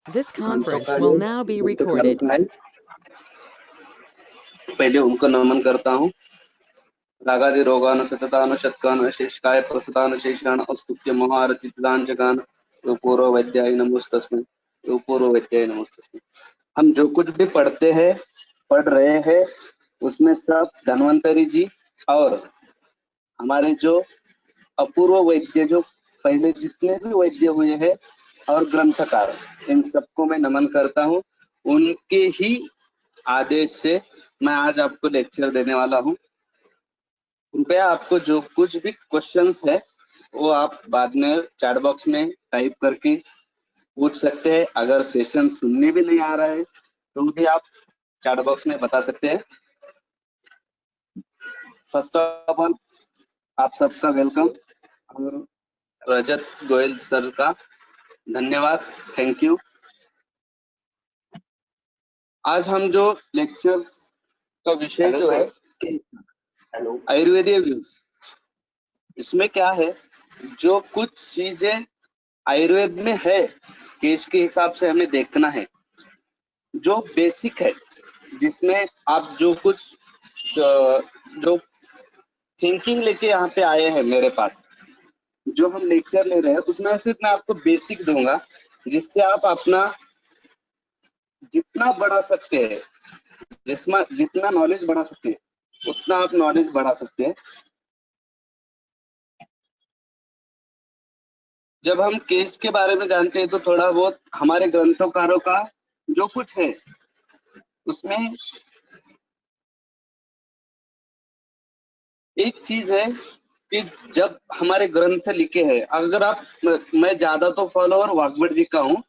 This conference का will जो now be ग्रंथकारों recorded. का है, पहले उनको नमन करता हूँ। रागादि रोगान सततान शतकान शेषकाय प्रसतान शेषान औस्तुत्य महारचितान जगान यो पूर्व वैद्याय नमोस्तस्मै, यो पूर्व वैद्याय नमोस्तस्मै। हम जो कुछ भी पढ़ते हैं, पढ़ रहे हैं, उसमें सब धन्वंतरी जी और हमारे जो अपूर्व वैद्य, जो पहले जितने भी वैद्य हुए हैं और ग्रंथकार, इन सबको मैं नमन करता हूँ। उनके ही आदेश से मैं आज आपको लेक्चर देने वाला हूँ। कृपया आपको जो कुछ भी क्वेश्चंस है वो आप बाद में चैट बॉक्स में टाइप करके पूछ सकते हैं। अगर सेशन सुनने भी नहीं आ रहा है तो भी आप चैट बॉक्स में बता सकते हैं। फर्स्ट ऑफ ऑल आप सबका वेलकम और रजत गोयल सर का धन्यवाद, थैंक यू। आज हम जो लेक्चर्स का विषय जो है आयुर्वेदीय व्यूज, इसमें क्या है, जो कुछ चीजें आयुर्वेद में है केस के हिसाब से हमें देखना है, जो बेसिक है, जिसमें आप जो कुछ जो थिंकिंग लेके यहाँ पे आए हैं मेरे पास, जो हम लेक्चर ले रहे हैं, उसमें सिर्फ मैं आपको बेसिक दूंगा, जिससे आप अपना जितना बढ़ा सकते हैं, जितना नॉलेज बढ़ा सकते हैं उतना आप नॉलेज बढ़ा सकते हैं। जब हम केस के बारे में जानते हैं तो थोड़ा बहुत हमारे ग्रंथकारों का जो कुछ है उसमें एक चीज है कि जब हमारे ग्रंथ लिखे हैं, अगर आप, मैं ज्यादा तो फॉलोअर वाग्भट जी का हूँ,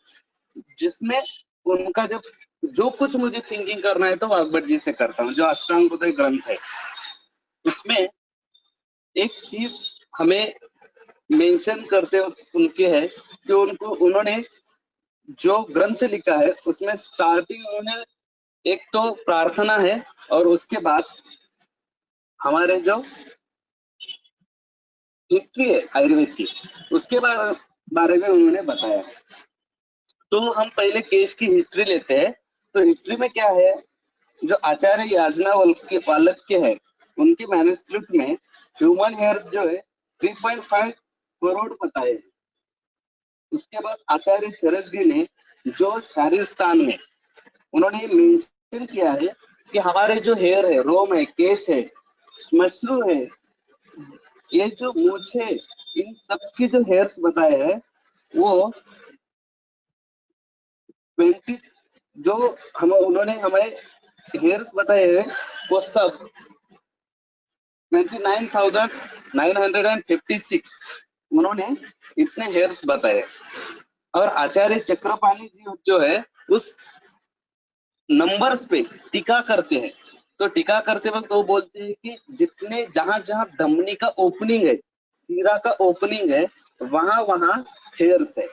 जिसमें उनका जब जो कुछ मुझे थिंकिंग करना है तो वाग्भट जी से करता हूँ। जो अष्टांग हृदय ग्रंथ है उसमें एक चीज हमें मेंशन करते उनके है कि उन्होंने जो ग्रंथ लिखा है उसमें स्टार्टिंग उन्होंने एक तो प्रार्थना है और उसके बाद हमारे जो हिस्ट्री है आयुर्वेद की, उसके बारे में उन्होंने बताया। तो हम पहले केस की हिस्ट्री लेते हैं। तो हिस्ट्री में क्या है, जो आचार्य याज्ञवल्क्य है, उनके मैन्युस्क्रिप्ट में ह्यूमन हेयर्स जो है 3.5 करोड़ बताए हैं। उसके बाद आचार्य चरक जी ने जो शारीरस्थान में उन्होंने मेंशन किया है कि हमारे जो हेयर है, रोम है, केश है, श्मश्रु है, ये जो मूछ है, इन सब की जो हेयर्स बताए हैं वो 20, जो हम उन्होंने हमें हेयर्स बताए हैं वो सब 29,956 उन्होंने इतने हेयर्स बताए। और आचार्य चक्रपाणी जी जो है उस नंबर्स पे टीका करते हैं। तो टीका करते वक्त वो बोलते हैं कि जितने जहां जहां धमनी का ओपनिंग है, सीरा का ओपनिंग है, वहां वहां हेयर्स है।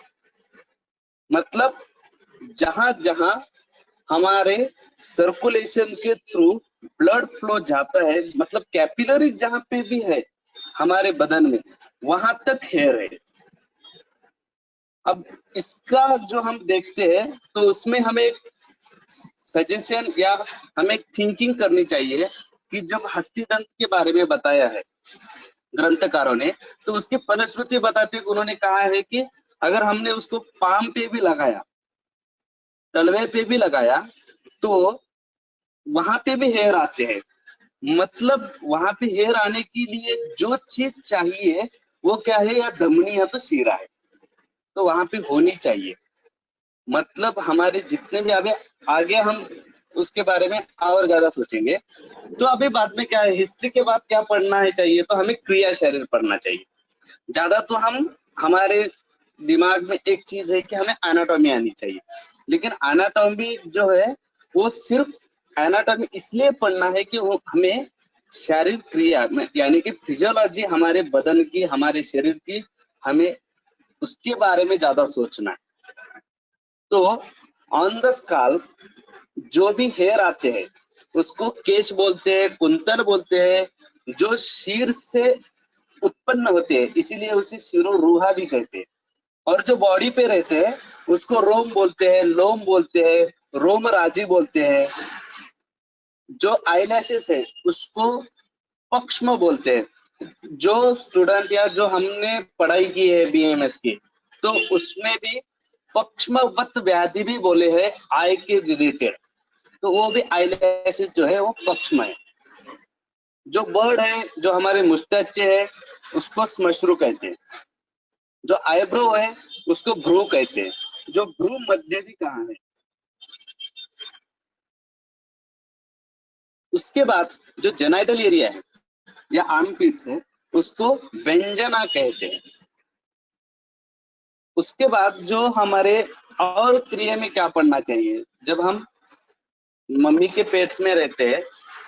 मतलब जहां जहां हमारे सर्कुलेशन के थ्रू ब्लड फ्लो जाता है, मतलब कैपिलरी जहां पे भी है हमारे बदन में, वहां तक हेयर है। अब इसका जो हम देखते हैं तो उसमें हमें सजेशन या हमें थिंकिंग करनी चाहिए कि जब हस्तिदंत के बारे में बताया है ग्रंथकारों ने, तो उसकी फलश्रुति बताते उन्होंने कहा है कि अगर हमने उसको पाम पे भी लगाया, तलवे पे भी लगाया, तो वहां पे भी हेयर आते हैं। मतलब वहां पे हेयर आने के लिए जो चीज चाहिए वो क्या है, या धमनी या तो सीरा है, तो वहां पे होनी चाहिए। मतलब हमारे जितने भी आगे हम उसके बारे में और ज्यादा सोचेंगे। तो अभी बाद में क्या है, हिस्ट्री के बाद क्या पढ़ना है चाहिए, तो हमें क्रिया शरीर पढ़ना चाहिए। ज्यादा तो हमारे दिमाग में एक चीज है कि हमें एनाटॉमी आनी चाहिए, लेकिन एनाटॉमी जो है वो सिर्फ एनाटॉमी इसलिए पढ़ना है कि वो हमें शारीरिक क्रिया में, यानी कि फिजियोलॉजी हमारे बदन की, हमारे शरीर की, हमें उसके बारे में ज्यादा सोचना है। तो ऑन द स्काल्प जो भी हेयर आते हैं उसको केश बोलते हैं, कुंतल बोलते हैं, जो शीर से उत्पन्न होते हैं, इसीलिए उसे शिरोरुहा भी कहते हैं। और जो बॉडी पे रहते हैं उसको रोम बोलते हैं, लोम बोलते हैं, रोम राजी बोलते हैं। जो आईलैशेस है उसको पक्ष्म बोलते हैं। जो स्टूडेंट या जो हमने पढ़ाई की है बीएमएस की, तो उसमें भी पक्ष्मवत व्याधि भी बोले हैं आई के रिलेटेड, तो वो भी आईलैशेस जो है वो पक्ष्म है। जो बर्ड है, जो हमारे मुस्टैचे है, उसको श्मश्रु कहते हैं। जो आईब्रो है उसको भ्रू कहते हैं। जो भ्रू मध्य भी कहाँ है। उसके बाद जो जेनाइटल एरिया है या आर्मपिट्स है, उसको व्यंजना कहते हैं। उसके बाद जो हमारे और क्रिया में क्या पढ़ना चाहिए, जब हम मम्मी के पेट में रहते हैं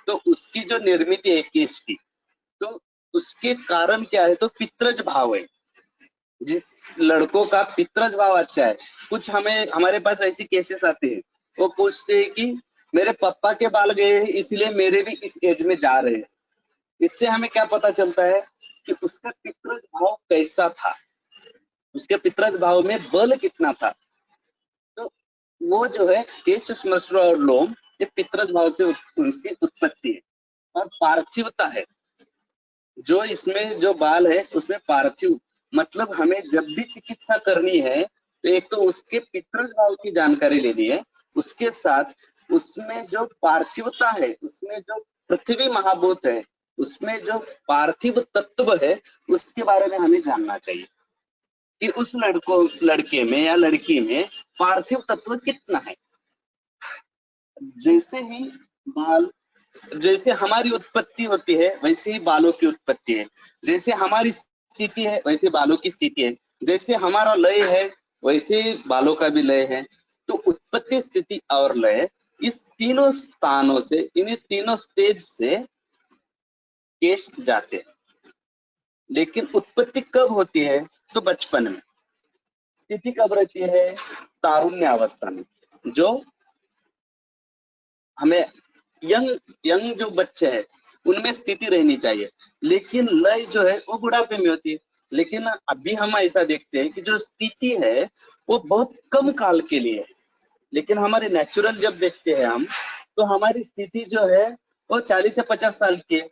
तो उसकी जो निर्मित है केश की, तो उसके कारण क्या है, तो पित्रज भाव है। जिस लड़कों का पित्रज भाव अच्छा है, कुछ हमें हमारे पास ऐसी केसेस आते हैं, वो पूछते हैं कि मेरे पापा के बाल गए हैं इसलिए मेरे भी इस एज में जा रहे हैं। इससे हमें क्या पता चलता है कि उसका पितृज भाव कैसा था, उसके पितृज भाव में बल कितना था। तो वो जो है केश, श्मश्रु और लोम, ये पितृज भाव से उसकी उत्पत्ति है। और पार्थिवता है, जो इसमें जो बाल है उसमें पार्थिव, मतलब हमें जब भी चिकित्सा करनी है तो एक तो उसके पितृज भाव की जानकारी लेनी है, उसके साथ उसमें जो पार्थिवता है, उसमें जो पृथ्वी महाभूत है, उसमें जो पार्थिव तत्व है, उसके बारे में हमें जानना चाहिए कि उस लड़के में या लड़की में पार्थिव तत्व कितना है। जैसे ही बाल, जैसे हमारी उत्पत्ति होती है वैसे ही बालों की उत्पत्ति है। जैसे हमारी स्थिति है वैसे बालों की स्थिति है। जैसे हमारा लय है वैसे बालों का भी लय है। तो उत्पत्ति, स्थिति और लय, इस तीनों स्थानों से, इन तीनों स्टेज से केश जाते हैं। लेकिन उत्पत्ति कब होती है, तो बचपन में। स्थिति कब रहती है, तारुण्य अवस्था में। जो हमें यंग यंग जो बच्चे हैं उनमें स्थिति रहनी चाहिए, लेकिन लय जो है वो बुढ़ापे में होती है। लेकिन अभी हम ऐसा देखते हैं कि जो स्थिति है वो बहुत कम काल के लिए है। लेकिन हमारे नेचुरल जब देखते हैं हम, तो हमारी स्थिति जो है वो 40 से 50 साल की है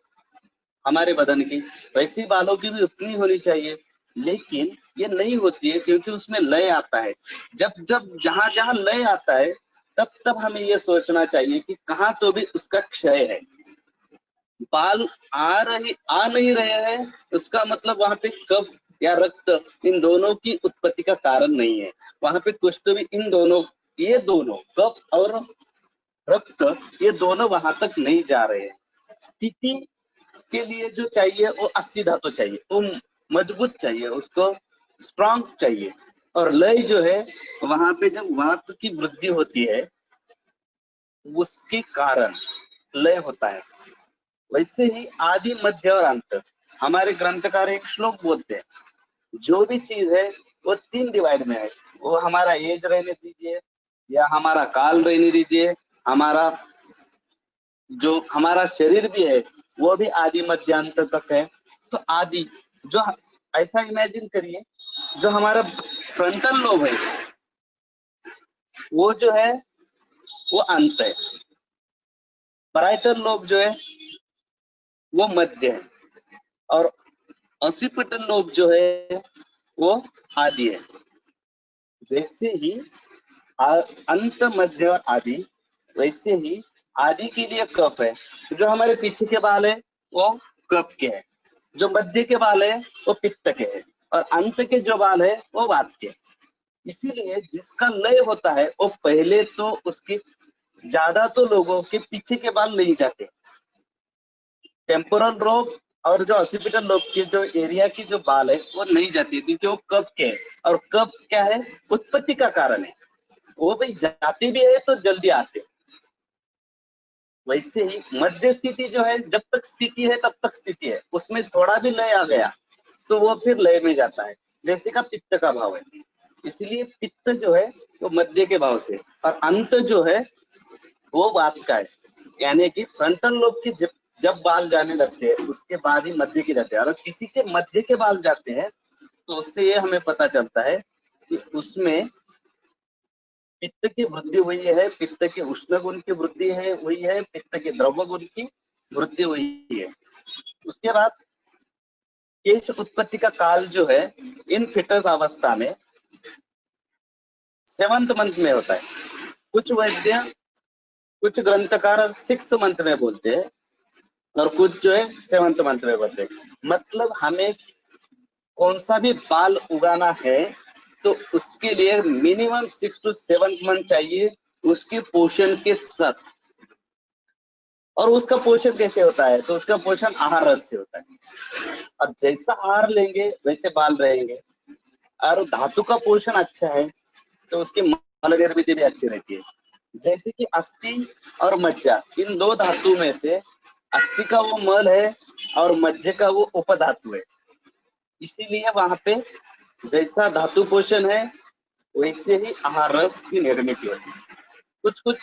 हमारे बदन की। वैसे बालों की भी उतनी होनी चाहिए, लेकिन ये नहीं होती है क्योंकि उसमें लय आता है। जब जब जहां जहां लय आता है तब तब हमें ये सोचना चाहिए कि कहाँ तो भी उसका क्षय है। बाल आ नहीं रहे हैं, उसका मतलब वहां पे कफ या रक्त, इन दोनों की उत्पत्ति का कारण नहीं है। वहां पे कुछ तो भी इन दोनों, ये दोनों कफ और रक्त, ये दोनों वहां तक नहीं जा रहे हैं। स्थिति के लिए जो चाहिए वो अस्थि धातु चाहिए, वो मजबूत चाहिए, उसको स्ट्रांग चाहिए। और लय जो है, वहां पे जब वात की वृद्धि होती है उसके कारण लय होता है। वैसे ही आदि, मध्य और अंत, हमारे ग्रंथकार एक श्लोक बोलते हैं, जो भी चीज है वो 3 डिवाइड में है। वो हमारा एज रहने दीजिए या हमारा काल रहने दीजिए, हमारा जो हमारा शरीर भी है वो भी आदि मध्य अंत तक है। तो आदि, जो ऐसा इमेजिन करिए, जो हमारा फ्रंटल लोब है वो जो है वो अंत है। पैराइटल लोब जो है वो मध्य है, और ऑसिपिटल लोब जो है वो आदि है। जैसे ही अंत, मध्य और आदि, वैसे ही आदि के लिए कफ है। जो हमारे पीछे के बाल है वो कफ के है, जो मध्य के बाल है वो पित्त के है, और अंत के जो बाल है वो वात के। इसीलिए जिसका लय होता है वो पहले तो उसकी, ज्यादा तो लोगों के पीछे के बाल नहीं जाते। टेम्पोरल लोब और जो ऑसिपिटल लोब के जो एरिया की जो बाल है वो नहीं जाती, क्योंकि वो कफ के है, और कफ क्या है, उत्पत्ति का कारण है। वो भाई जाते भी है तो जल्दी आते। वैसे ही मध्य स्थिति जो है, जब तक स्थिति है तब तक स्थिति है, उसमें थोड़ा भी लय आ गया तो वो फिर लय में जाता है। जैसे का पित्त का भाव है, इसलिए पित्त जो है वो मध्य के भाव से, और अंत जो है वो वात का है। यानी कि फ्रंटल लोब की जब बाल जाने लगते हैं उसके बाद ही मध्य की जाते हैं। और किसी के मध्य के बाल जाते हैं तो उससे ये हमें पता चलता है कि उसमें पित्त की वृद्धि हुई है, पित्त के उष्ण गुण की वृद्धि है हुई है, पित्त के द्रव्य गुण की वृद्धि हुई है। उसके बाद केश उत्पत्ति का काल जो है इन फिटस अवस्था में 7th मंथ में होता है। कुछ वैद्य, कुछ ग्रंथकार 6th मंथ में बोलते हैं और कुछ जो है 7th मंथ में बोलते हैं। मतलब हमें कौन सा भी बाल उगाना है तो उसके लिए मिनिमम 6 to 7 मंथ चाहिए उसके पोषण के साथ। और उसका पोषण कैसे होता है? तो उसका पोषण आहार रस से होता है। और जैसा आहार लेंगे वैसे बाल रहेंगे। और धातु का पोषण अच्छा है तो उसकी मल निर्मिति भी अच्छी रहती है। जैसे कि अस्थि और मज्जा, इन दो धातु में से अस्थि का वो मल है और मज्जे का वो उपधातु है। इसीलिए वहां पे जैसा धातु पोषण है वैसे ही आहार रस की निर्मित होती है। कुछ कुछ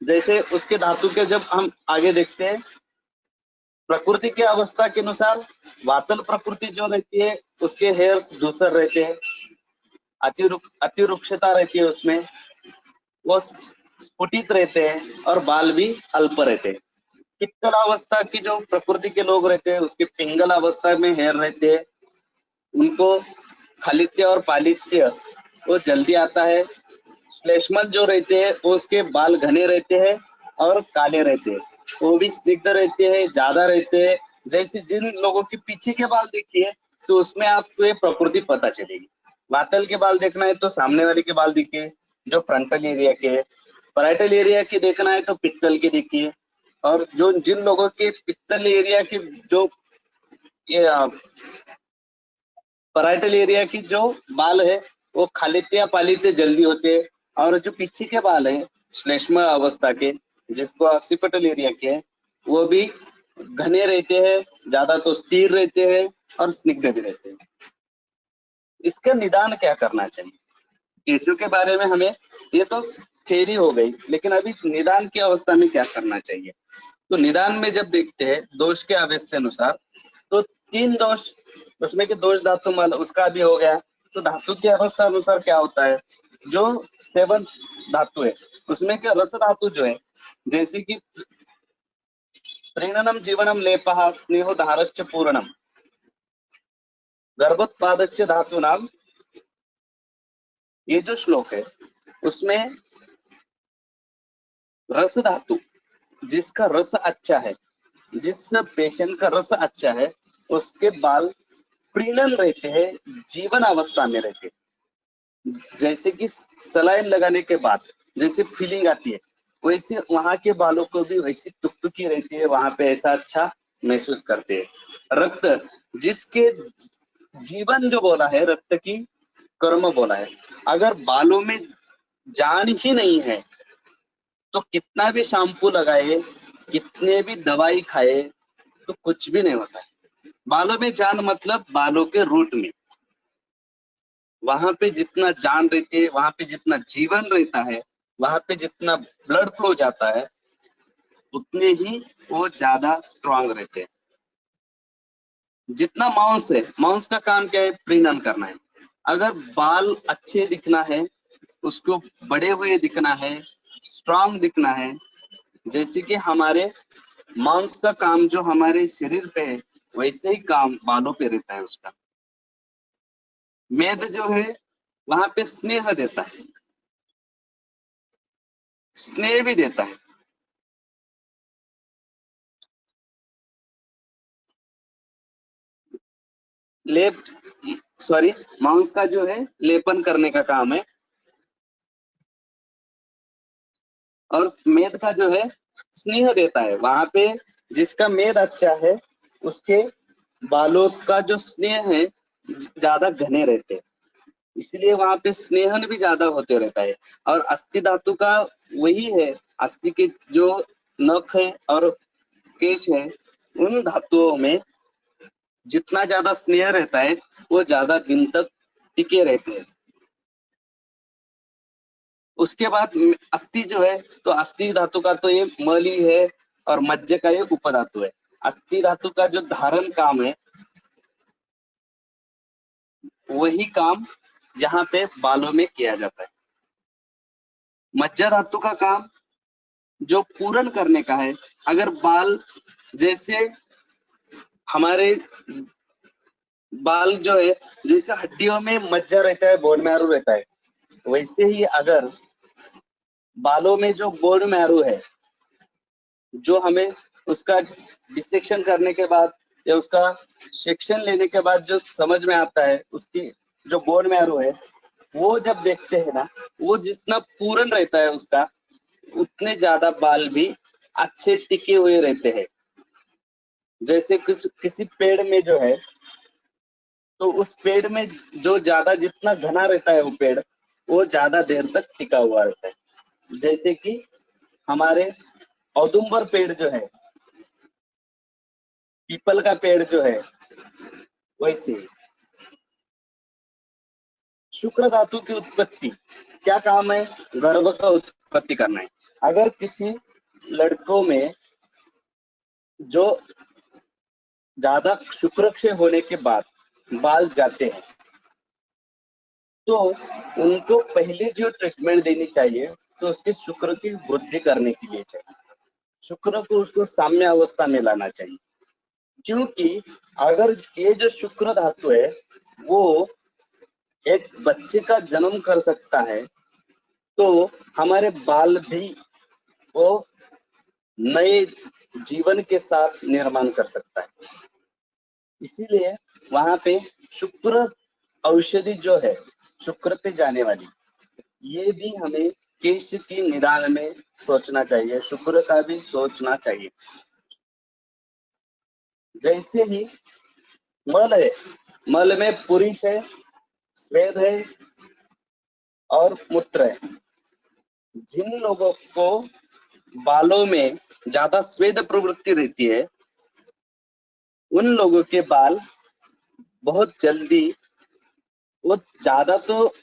जैसे उसके धातु के जब हम आगे देखते हैं, प्रकृति के अवस्था के अनुसार वातल प्रकृति जो रहती है उसके हेयर्स धूसर रहते हैं, अतिरुक्षता रहती है उसमें, वो स्फुटित रहते हैं और बाल भी अल्प रहते हैं। पित्तल अवस्था की जो प्रकृति के लोग रहते हैं उसके पिंगल अवस्था में हेयर रहते हैं, उनको खलित्य और पालित्य वो जल्दी आता है। श्लेष्मल जो रहते हैं वो उसके बाल घने रहते हैं और काले रहते हैं, वो भी स्निग्ध रहते हैं, ज्यादा रहते हैं। जैसे जिन लोगों के पीछे के बाल देखिए तो उसमें आपको ये प्रकृति पता चलेगी। वातल के बाल देखना है तो सामने वाले के बाल दिखे जो फ्रंटल एरिया के है, पैराइटल एरिया के देखना है तो पित्तल के देखिए। और जो जिन लोगों के पित्तल एरिया के जो ये पैराइटल एरिया की जो बाल है वो खालित्य या पालित्य जल्दी होते हैं, और जो पीछे के बाल है श्लेष्म अवस्था के जिसको ऑक्सीपिटल एरिया के है वो भी घने रहते हैं, ज्यादा तो स्थिर रहते हैं और स्निग्ध भी रहते हैं। इसका निदान क्या करना चाहिए? केशों के बारे में हमें ये तो थ्योरी हो गई, लेकिन अभी निदान की अवस्था में क्या करना चाहिए? तो निदान में जब देखते हैं दोष के आवेश के अनुसार तो 3 दोष, उसमें के दोष धातु मल उसका भी हो गया। तो धातु की अवस्था अनुसार क्या होता है, जो 7 धातु है उसमें के रस धातु जो है जैसे कि प्रीणनम जीवनम लेपः स्नेहो धारश्च पूर्णम गर्भोत्पादश्च धातु नाम, ये जो श्लोक है उसमें रस धातु जिसका रस अच्छा है, जिस पेशेंट का रस अच्छा है उसके बाल प्रीणन रहते हैं, जीवन अवस्था में रहते हैं। जैसे कि सलाइन लगाने के बाद जैसे फीलिंग आती है वैसे वहां के बालों को भी वैसी टुकटुकी रहती है, वहां पे ऐसा अच्छा महसूस करते हैं। रक्त जिसके जीवन जो बोला है, रक्त की कर्म बोला है, अगर बालों में जान ही नहीं है तो कितना भी शैम्पू लगाए, कितने भी दवाई खाए तो कुछ भी नहीं होता है। बालों में जान मतलब बालों के रूट में, वहां पे जितना जान रहती है, वहां पे जितना जीवन रहता है, वहां पे जितना ब्लड फ्लो जाता है उतने ही वो ज्यादा स्ट्रांग रहते हैं। जितना मांस है, मांस का काम क्या है? प्रीणन करना है। अगर बाल अच्छे दिखना है, उसको बड़े हुए दिखना है, स्ट्रांग दिखना है, जैसे कि हमारे मांस का काम जो हमारे शरीर पे है वैसे ही काम बालों पे रहता है उसका। मेद जो है वहां पे स्नेह देता है, स्नेह भी देता है। लेप सॉरी, मांस का जो है लेपन करने का काम है, और मेद का जो है स्नेह देता है। वहां पे जिसका मेद अच्छा है उसके बालों का जो स्नेह है ज्यादा घने रहते हैं, इसलिए वहां पे स्नेहन भी ज्यादा होते रहता है। और अस्थि धातु का वही है, अस्थि के जो नख है और केश है उन धातुओं में जितना ज्यादा स्नेह रहता है वो ज्यादा दिन तक टिके रहते हैं। उसके बाद अस्थि जो है, तो अस्थि धातु का तो ये मल ही है और मज्जे का ये उपधातु है। अस्थि धातु का जो धारण काम है वही काम यहाँ पे बालों में किया जाता है। मज्जा धातु का काम जो पूरण करने का है। अगर बाल, जैसे हमारे बाल जो है, जैसे हड्डियों में मज्जा रहता है, बोन मैरो रहता है, वैसे ही अगर बालों में जो बोन मैरो है, जो हमें उसका डिसेक्शन करने के बाद या उसका सेक्शन लेने के बाद जो समझ में आता है, उसकी जो बोन मैरो है, वो जब देखते हैं ना, वो जितना पूर्ण रहता है उसका, उतने ज्यादा बाल भी अच्छे टिके हुए रहते हैं। जैसे कुछ किसी पेड़ में जो है, तो उस पेड़ में जो ज्यादा जितना घना रहता है वो पेड़, वो ज्यादा देर तक टिका हुआ रहता है। जैसे कि हमारे औदुंबर पेड़ जो है, पीपल का पेड़ जो है, वैसे ही शुक्र धातु की उत्पत्ति क्या काम है? गर्भ का उत्पत्ति करना है। अगर किसी लड़कों में जो ज्यादा शुक्रक्षय होने के बाद बाल जाते हैं, तो उनको पहले जो ट्रीटमेंट देनी चाहिए, तो उसके शुक्र की वृद्धि करने के लिए चाहिए। शुक्र को उसको साम्य अवस्था में लाना चाहिए, क्योंकि अगर ये जो शुक्र धातु है वो एक बच्चे का जन्म कर सकता है, तो हमारे बाल भी वो नए जीवन के साथ निर्माण कर सकता है। इसीलिए वहां पे शुक्र औषधि जो है, शुक्र पे जाने वाली, ये भी हमें केश की निदान में सोचना चाहिए, शुक्र का भी सोचना चाहिए। जैसे ही मल है, मल में पुरुष है, स्वेद है और मूत्र है। जिन लोगों को बालों में ज्यादा स्वेद प्रवृत्ति रहती है, उन लोगों के बाल बहुत जल्दी, वो ज्यादा तो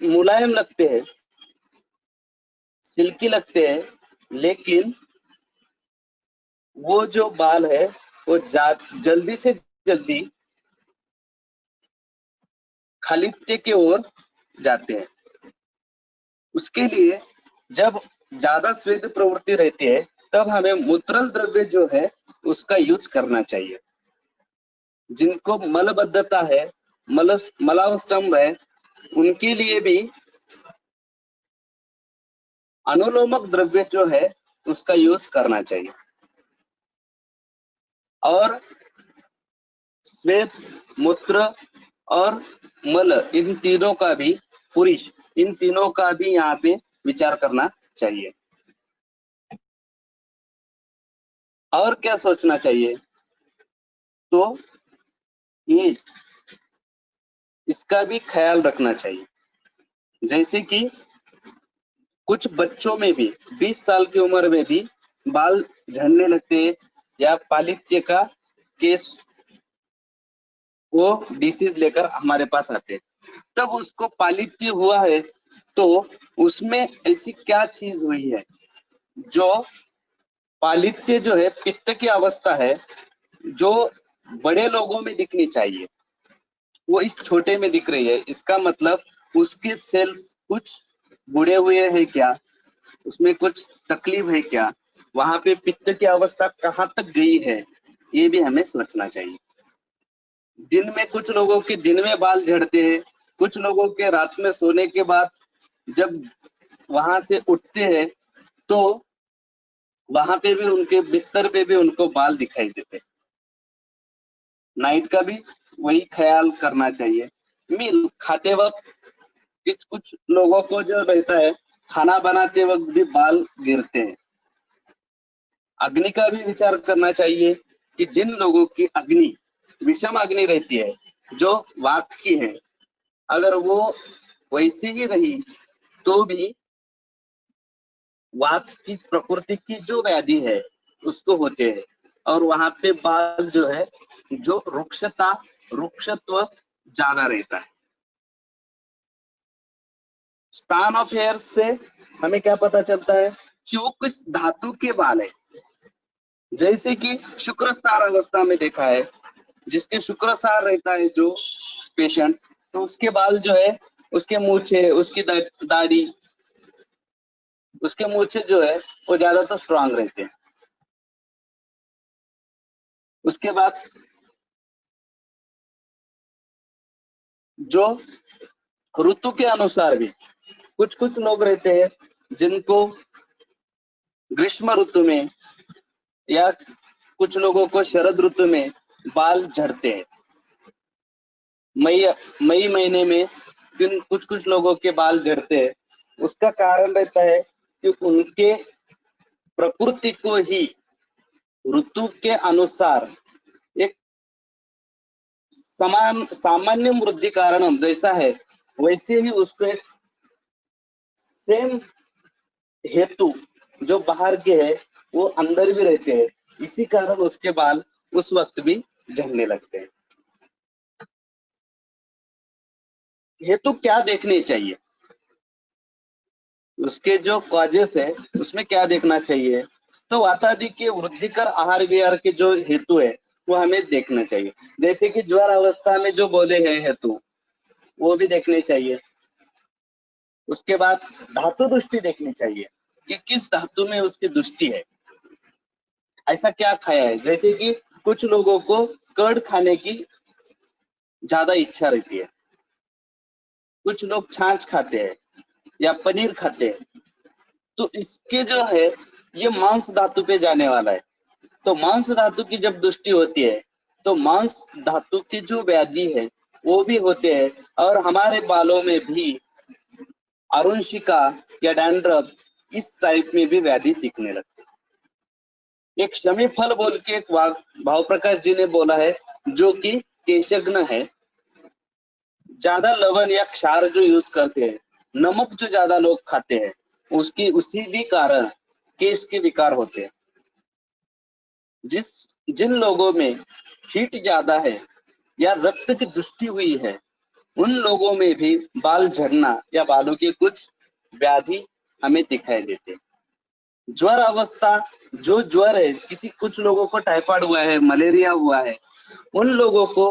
मुलायम लगते हैं, सिल्की लगते हैं, लेकिन वो जो बाल है वो जल्दी से जल्दी खालित्य की ओर जाते हैं। उसके लिए जब ज्यादा स्वेद प्रवृत्ति रहती है, तब हमें मूत्रल द्रव्य जो है उसका यूज करना चाहिए। जिनको मलबद्धता है, मलावस्तंभ है, उनके लिए भी अनुलोमक द्रव्य जो है उसका यूज करना चाहिए। और श्वेत, मूत्र और मल, इन तीनों का भी, पुरुष, इन तीनों का भी यहाँ पे विचार करना चाहिए। और क्या सोचना चाहिए? तो ये इसका भी ख्याल रखना चाहिए। जैसे कि कुछ बच्चों में भी 20 साल की उम्र में भी बाल झड़ने लगते हैं, या पालित्य का केस, वो डिसीज लेकर हमारे पास आते हैं। तब उसको पालित्य हुआ है, तो उसमें ऐसी क्या चीज हुई है जो पालित्य जो है, पित्त की अवस्था है, जो बड़े लोगों में दिखनी चाहिए, वो इस छोटे में दिख रही है। इसका मतलब उसके सेल्स कुछ बुढ़े हुए हैं क्या, उसमें कुछ तकलीफ है क्या, वहां पे पित्त की अवस्था कहाँ तक गई है, ये भी हमें सोचना चाहिए। दिन में कुछ लोगों के दिन में बाल झड़ते हैं, कुछ लोगों के रात में सोने के बाद जब वहां से उठते हैं, तो वहां पे भी उनके बिस्तर पे भी उनको बाल दिखाई देते हैं। नाइट का भी वही ख्याल करना चाहिए। मील खाते वक्त कुछ कुछ लोगों को जो रहता है, खाना बनाते वक्त भी बाल गिरते हैं। अग्नि का भी विचार करना चाहिए कि जिन लोगों की अग्नि विषम अग्नि रहती है, जो वात की है, अगर वो वैसे ही रही तो भी वात की प्रकृति की जो व्याधि है उसको होते हैं, और वहां पे बाल जो है, जो रुक्षत्व ज्यादा रहता है। स्थान ऑफ हेयर से हमें क्या पता चलता है कि वो किस धातु के बाल है। जैसे कि शुक्रसार अवस्था में देखा है, जिसके शुक्रसार रहता है जो पेशेंट, तो उसके बाल जो है, उसके मूछे, उसकी दाढ़ी उसके मूछें जो है वो ज्यादा तो स्ट्रांग रहते हैं। उसके बाद जो ऋतु के अनुसार भी कुछ कुछ लोग रहते हैं जिनको ग्रीष्म ऋतु में या कुछ लोगों को शरद ऋतु में बाल झड़ते हैं। मई मई महीने में कुछ कुछ लोगों के बाल झड़ते हैं। उसका कारण रहता है कि उनके प्रकृति को ही ऋतु के अनुसार एक समान सामान्य वृद्धि कारणम जैसा है वैसे ही उसको एक सेम हेतु जो बाहर के है वो अंदर भी रहते हैं, इसी कारण उसके बाल उस वक्त भी झड़ने लगते हैं। हेतु क्या देखने चाहिए, उसके जो कॉजेस है उसमें क्या देखना चाहिए, तो वातादि के वृद्धिकर आहार विहार के जो हेतु है वो हमें देखना चाहिए। जैसे कि ज्वर अवस्था में जो बोले हैं हेतु वो भी देखने चाहिए। उसके बाद धातु दृष्टि देखनी चाहिए कि किस धातु में उसकी दृष्टि है, ऐसा क्या खाया है। जैसे कि कुछ लोगों को कर्ड खाने की ज्यादा इच्छा रहती है, कुछ लोग छाछ खाते हैं या पनीर खाते हैं, तो इसके जो है ये मांस धातु पे जाने वाला है। तो मांस धातु की जब दृष्टि होती है तो मांस धातु की जो व्याधि है वो भी होते हैं, और हमारे बालों में भी आरुंशिका या डैंड्रफ इस टाइप में भी व्याधि दिखने लगती है। एक शमी फल बोल के एक भाव प्रकाश जी ने बोला है जो कि केशग्न है, ज्यादा लवण या क्षार जो यूज करते हैं, नमक जो ज्यादा लोग खाते हैं उसकी उसी भी कारण केश के विकार होते हैं। जिन लोगों में हीट ज्यादा है या रक्त की दृष्टि हुई है उन लोगों में भी बाल झड़ना या बालों की कुछ व्याधि हमें दिखाई देते हैं। ज्वर अवस्था जो ज्वर है, किसी कुछ लोगों को टाइफाइड हुआ है, मलेरिया हुआ है, उन लोगों को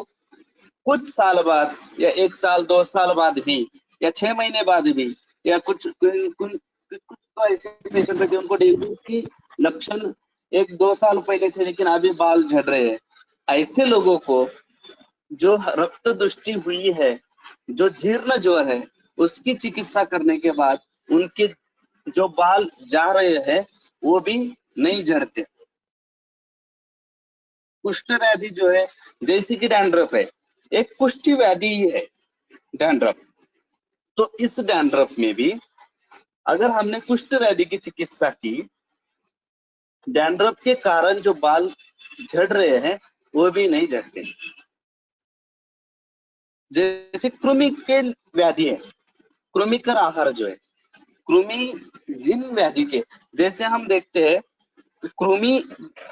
कुछ साल बाद या 1 साल 2 साल बाद भी या 6 महीने बाद भी या कुछ तो ऐसे पेशेंट थे उनको डेंगू की लक्षण 1-2 साल पहले थे लेकिन अभी बाल झड़ रहे हैं। ऐसे लोगों को जो रक्त दृष्टि हुई है, जो जीर्ण ज्वर है, उसकी चिकित्सा करने के बाद उनके जो बाल जा रहे हैं वो भी नहीं झड़ते। कुष्ठ व्याधि जो है जैसे कि डैंड्रफ है, एक कुष्ठी व्याधि ही है डैंड्रफ। तो इस डैंड्रफ में भी अगर हमने कुष्ठ व्याधि की चिकित्सा की, डैंड्रफ के कारण जो बाल झड़ रहे हैं वो भी नहीं झड़ते। जैसे कृमि के व्याधि है, कृमिकर आहार जो है, कृमि जिन व्याधि के जैसे हम देखते हैं कृमि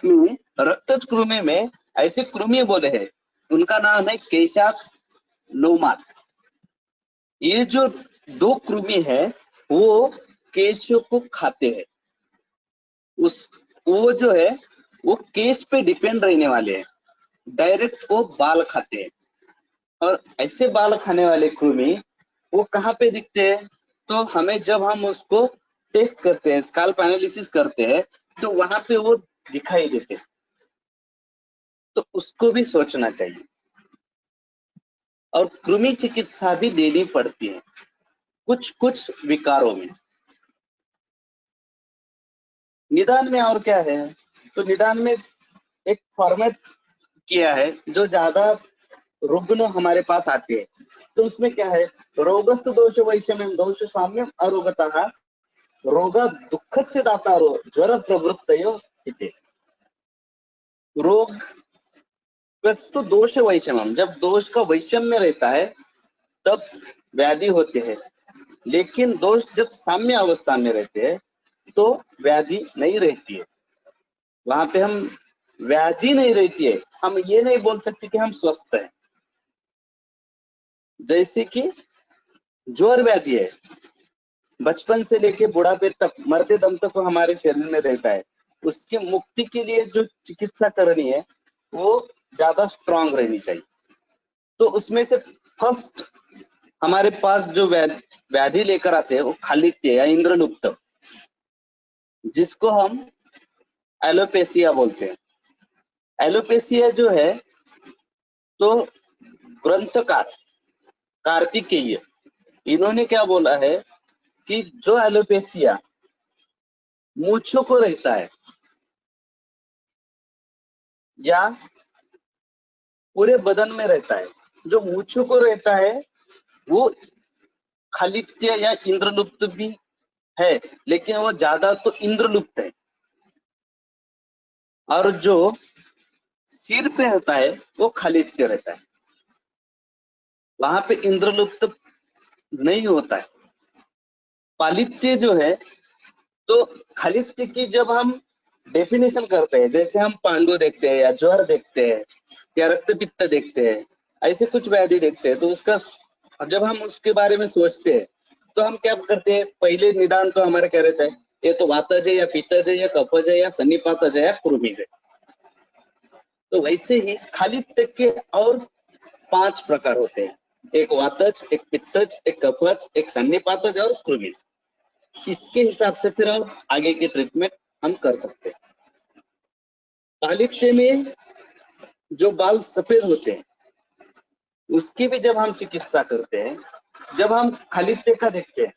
में रक्तज कृमि में ऐसे कृमि बोले हैं, उनका नाम है केशाक लोमात। ये जो दो कृमि है वो केशों को खाते हैं। उस वो जो है वो केश पे डिपेंड रहने वाले हैं, डायरेक्ट वो बाल खाते हैं। और ऐसे बाल खाने वाले कृमि वो कहाँ पे दिखते हैं, तो हमें जब हम उसको टेस्ट करते हैं, स्काल्प एनालिसिस करते हैं, तो वहां पे वो दिखाई देते हैं। तो उसको भी सोचना चाहिए और कृमि चिकित्सा भी देनी पड़ती है कुछ कुछ विकारों में। निदान में और क्या है, तो निदान में एक फॉर्मेट किया है जो ज्यादा रुग्ण हमारे पास आते हैं। तो उसमें क्या है, रोगस्त दोष वैषम्यम दोष साम्यम अरोगतः रोग दुःखस्य दातारो ज्वर प्रवृत्तयो इति। रोग तो दोष वैषम्यम, जब दोष का वैषम्य रहता है तब व्याधि होते हैं, लेकिन दोष जब साम्य अवस्था में रहते हैं तो व्याधि नहीं रहती है। वहां पे हम व्याधि नहीं रहती है, हम ये नहीं बोल सकते कि हम स्वस्थ हैं। जैसे कि ज्वर व्याधि है, बचपन से लेके बुढ़ापे तक मरते दम तक वो हमारे शरीर में रहता है। उसकी मुक्ति के लिए जो चिकित्सा करनी है वो ज्यादा स्ट्रांग रहनी चाहिए। तो उसमें से फर्स्ट हमारे पास जो व्याधि लेकर आते हैं वो खालित्य या इंद्रलुप्त। जिसको हम एलोपेसिया बोलते हैं। एलोपेसिया जो है, तो ग्रंथकार कार्तिकेय, इन्होंने क्या बोला है कि जो एलोपेसिया मूंछों को रहता है या पूरे बदन में रहता है, जो मूंछों को रहता है वो खालित्य या इंद्रलुप्त भी है, लेकिन वो ज्यादा तो इंद्रलुप्त है। और जो सिर पे रहता है वो खालित्य रहता है, वहां पे इंद्रलुप्त नहीं होता है। पालित्य जो है, तो खालित्य की जब हम डेफिनेशन करते हैं, जैसे हम पांडु देखते हैं या ज्वर देखते हैं या रक्त पित्त देखते हैं, ऐसे कुछ व्याधि देखते हैं, तो उसका जब हम उसके बारे में सोचते हैं तो हम क्या करते हैं, पहले निदान तो हमारा क्या रहता है, ये तो वातज है या पित्तज है या कफज है या सन्निपातज है या कृमिज है। तो वैसे ही खालित्य के और 5 प्रकार होते हैं, एक वातज, एक पित्तज, एक कफज, एक सन्निपातज और कृमिज। इसके हिसाब से फिर हम आगे की ट्रीटमेंट हम कर सकते हैं। पालित्य में जो बाल सफेद होते हैं उसकी भी जब हम चिकित्सा करते हैं, जब हम खालित्य का देखते हैं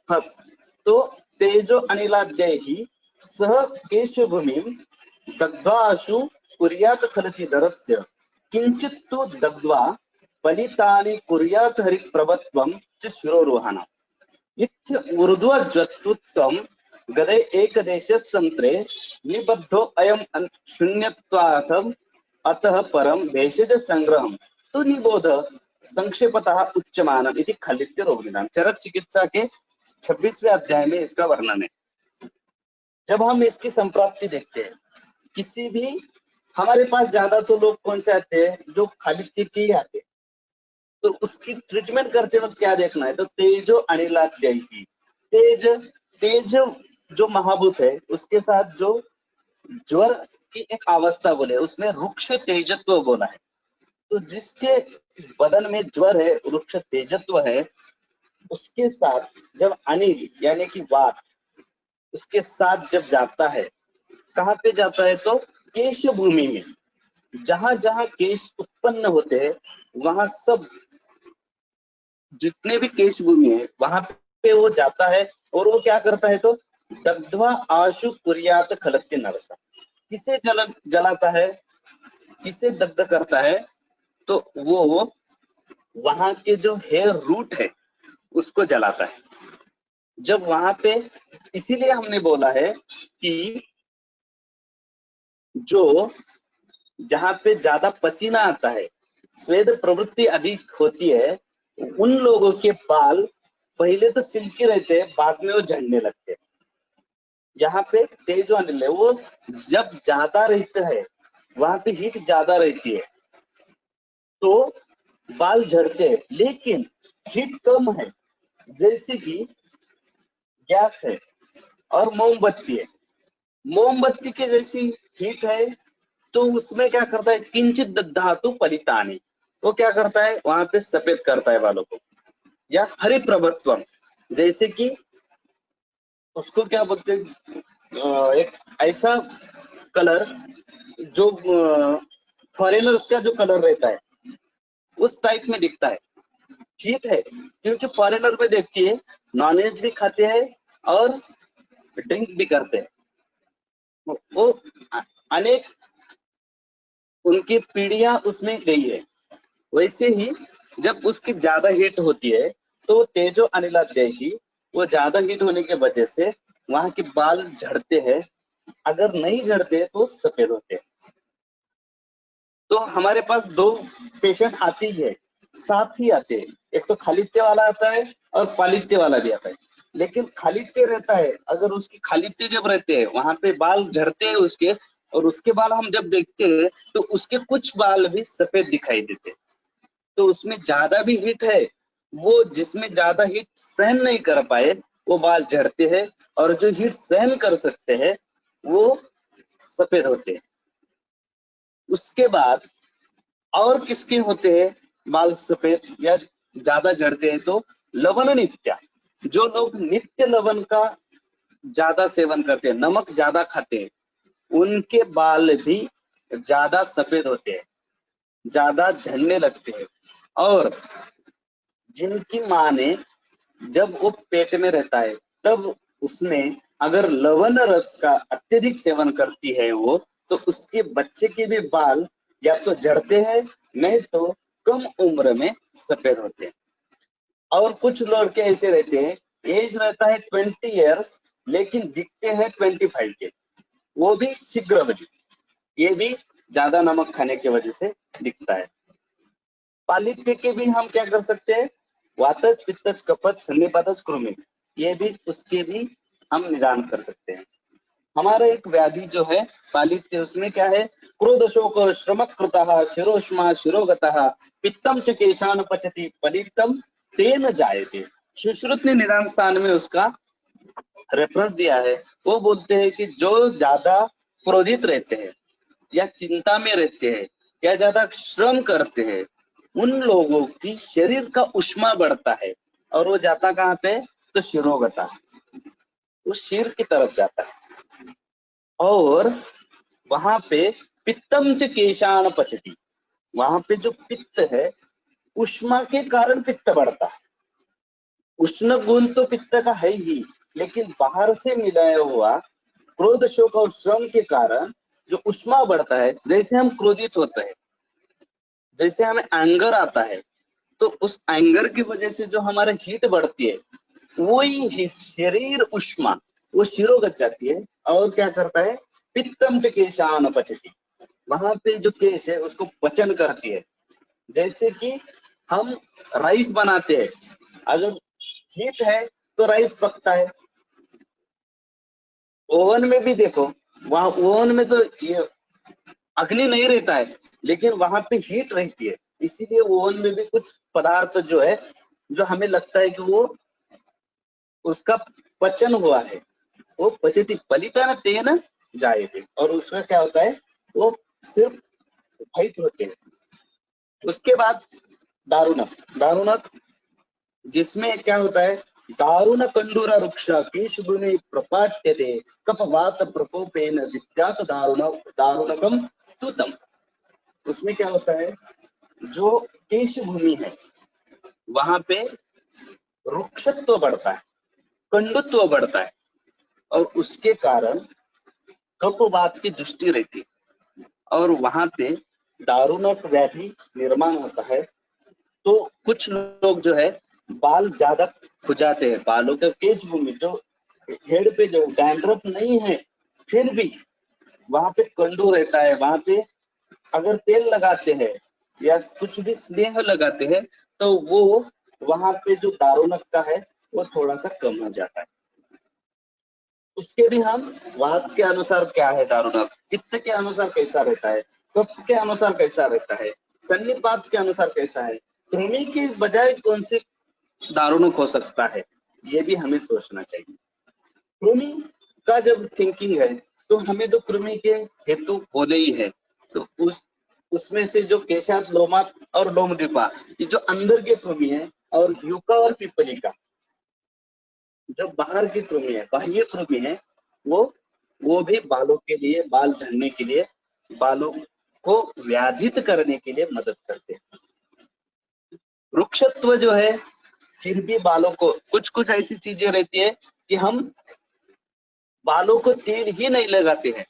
फर्स्ट, तो तेजो अनिलाद्यैहि सह केशभूमिं दग्ध्वाशु कुर्यात् खलति दरस्य किंचित् तु दग्ध्वा फलितानि कुर्यात् हरिप्रभत्वं च शिरोरोहणम् इत्थ ऊर्ध्वज्वत्वं गदे एकदेशस्तंत्रे निबद्धो अयम् शून्यत्वार्थम् अतः परम भेषज संग्रहम् तो निबोध संक्षेपतः उच्यमानम् इति खलित्य रोगनिदान। चरक चिकित्सा के 26वें अध्याय में इसका वर्णन है। जब हम इसकी संप्राप्ति देखते हैं, किसी भी हमारे पास ज्यादा तो लोग कौन से आते हैं, जो खालित्य के ही आते हैं, तो उसकी ट्रीटमेंट करते वक्त क्या देखना है, तो तेजो अनिलाद्यैहि, तेज तेज जो महाभूत है उसके साथ जो ज्वर की एक अवस्था बोले, उसमें रुक्ष तेजत्व बोला है। तो जिसके बदन में ज्वर है, रुक्ष तेजत्व है, उसके साथ जब अनिल यानी कि वात उसके साथ जब जाता है, कहाँ पे जाता है, तो केश भूमि में, जहां जहां केश उत्पन्न होते हैं वहां सब जितने भी केश भूमि है वहां पे वो जाता है, और वो क्या करता है, तो दग्ध्वा आशु कुर्यात खलत्य नरसा, किसे जलाता है, किसे दग्ध करता है, तो वो वहां के जो हेयर रूट है उसको जलाता है। जब वहां पे, इसीलिए हमने बोला है कि जो जहां पे ज्यादा पसीना आता है, स्वेद प्रवृत्ति अधिक होती है, उन लोगों के बाल पहले तो सिल्की रहते हैं, बाद में वो झड़ने लगते हैं। यहाँ पे तेज जो अनिल है वो जब ज्यादा रहता है, वहां पे हीट ज्यादा रहती है तो बाल झड़ते हैं, लेकिन हीट कम है, जैसे कि गैस है और मोमबत्ती है, मोमबत्ती के जैसी हीट है, तो उसमें क्या करता है, किंचित धातु फलितानि, वो क्या करता है, वहां पे सफेद करता है बालों को। या हरिप्रभत्वम, जैसे कि उसको क्या बोलते हैं, एक ऐसा कलर जो फॉरेनर्स का जो कलर रहता है उस टाइप में दिखता है। ठीक है, क्योंकि फॉरेनर में देखिए नॉनवेज भी खाते हैं और ड्रिंक भी करते हैं, वो अनेक उनकी पीढ़ियां उसमें गई है। वैसे ही जब उसकी ज्यादा हीट होती है तो तेजो अनिलाद्यैहि, वो ज्यादा हीट होने की वजह से वहां के बाल झड़ते हैं, अगर नहीं झड़ते तो सफेद होते हैं। तो हमारे पास 2 पेशेंट आते ही है, साथ ही आते हैं, एक तो खालित्य वाला आता है और पालित्य वाला भी आता है। लेकिन खालित्य रहता है, अगर उसकी खालित्य जब रहते हैं वहां पे बाल झड़ते हैं उसके, और उसके बाल हम जब देखते हैं तो उसके कुछ बाल भी सफेद दिखाई देते हैं। तो उसमें ज्यादा भी हीट है, वो जिसमें ज्यादा हीट सहन नहीं कर पाए वो बाल झड़ते हैं, और जो हीट सहन कर सकते हैं वो सफेद होते हैं। उसके बाद और किसके होते हैं बाल सफेद या ज्यादा झड़ते हैं, तो लवण नित्या, जो लोग नित्य लवण का ज्यादा सेवन करते हैं, नमक ज्यादा खाते हैं, उनके बाल भी ज्यादा सफेद होते हैं, ज्यादा झड़ने लगते हैं। और जिनकी माँ ने, जब वो पेट में रहता है तब उसने अगर लवण रस का अत्यधिक सेवन करती है वो, तो उसके बच्चे के भी बाल या तो झड़ते हैं, नहीं तो कम उम्र में सफेद होते हैं। और कुछ लड़के ऐसे रहते हैं, एज रहता है 20 इयर्स लेकिन दिखते हैं 25 के, वो भी शीघ्रवती, ये भी ज्यादा नमक खाने की वजह से दिखता है। पालित्य के भी हम क्या कर सकते हैं, वातज पित्तज कफज सन्निपातज कृमिज, ये भी उसके भी हम निदान कर सकते हैं। हमारा एक व्याधि जो है पालित्य, उसमें क्या है, क्रोध शोक श्रम कृतः शिरोष्मा शिरोगतः पित्तम च केशान पचति पलितम तेन जायते। सुश्रुत ने निदान स्थान में उसका रेफरेंस दिया है। वो बोलते हैं कि जो ज्यादा क्रोधित रहते हैं या चिंता में रहते हैं या ज्यादा श्रम करते हैं, उन लोगों की शरीर का उष्मा बढ़ता है, और वो जाता कहाँ पे, तो शिरोगता, वो सिर की तरफ जाता है। और वहां पे पित्तम च केशान पचती, वहां पे जो पित्त है, उष्मा के कारण पित्त बढ़ता है। उष्ण गुण तो पित्त का है ही, लेकिन बाहर से मिलाया हुआ क्रोध शोक और श्रम के कारण जो उष्मा बढ़ता है, जैसे हम क्रोधित होते हैं, जैसे हमें एंगर आता है, तो उस एंगर की वजह से जो हमारा हीट बढ़ती है, वही हीट शरीर उष्मा वो शिरोगत जाती है और क्या करता है, पित्तम च केशान पचती, वहां पे जो केश है उसको पचन करती है। जैसे कि हम राइस बनाते हैं, अगर हीट है तो राइस पकता है। ओवन में भी देखो, वहां ओवन में तो ये अग्नि नहीं रहता है, लेकिन वहां पे हीट रहती है, इसीलिए ओवन में भी कुछ पदार्थ जो है, जो हमें लगता है कि वो उसका पचन हुआ है, वो पचती पलिता न तेन जायते, और उसमें क्या होता है, वो सिर्फ वाइट होते हैं। उसके बाद दारुणक, दारुणक जिसमें क्या होता है, दारुण कंडूरा वृक्ष केश गुणे प्रपाट्यते कपवात प्रकोपेन विद्यात दारुण दारुणकम तुतम। उसमें क्या होता है, जो केश भूमि है वहां पे वृक्षत्व बढ़ता है, कंडुत्व बढ़ता है, और उसके कारण कपवात की दृष्टि रहती है, और वहां पे दारुणक व्याधि निर्माण होता है। तो कुछ लोग जो है बाल ज्यादा खुजाते हैं, बालों के केश भूमि जो हेड पे जो डैंड्रफ नहीं है, फिर भी वहां पे कंडू रहता है, वहां पे अगर तेल लगाते हैं या कुछ भी स्नेह लगाते हैं, तो वो वहां पे जो दारुणक का है वो थोड़ा सा कम हो जाता है। उसके भी हम वात के अनुसार क्या है दारुणक, पित्त के अनुसार कैसा रहता है, कफ के अनुसार कैसा रहता है, सन्निपात के अनुसार कैसा है, कृमि की बजाय कौन से दारुणक हो सकता है, ये भी हमें सोचना चाहिए। कृमि का जब थिंकिंग है, तो हमें तो कृमि के हेतु होने ही है। तो उसमें से जो केशात लोमात और लोमदीपा, ये जो अंदर के कृमि है, और यूका और पिपलिका जो बाहर की कृमि है, बाह्य कृमि है, वो भी बालों के लिए, बाल झड़ने के लिए, बालों को व्याधित करने के लिए मदद करते हैं। वृक्षत्व जो है, फिर भी बालों को कुछ कुछ ऐसी चीजें रहती है कि हम बालों को तेल ही नहीं लगाते हैं।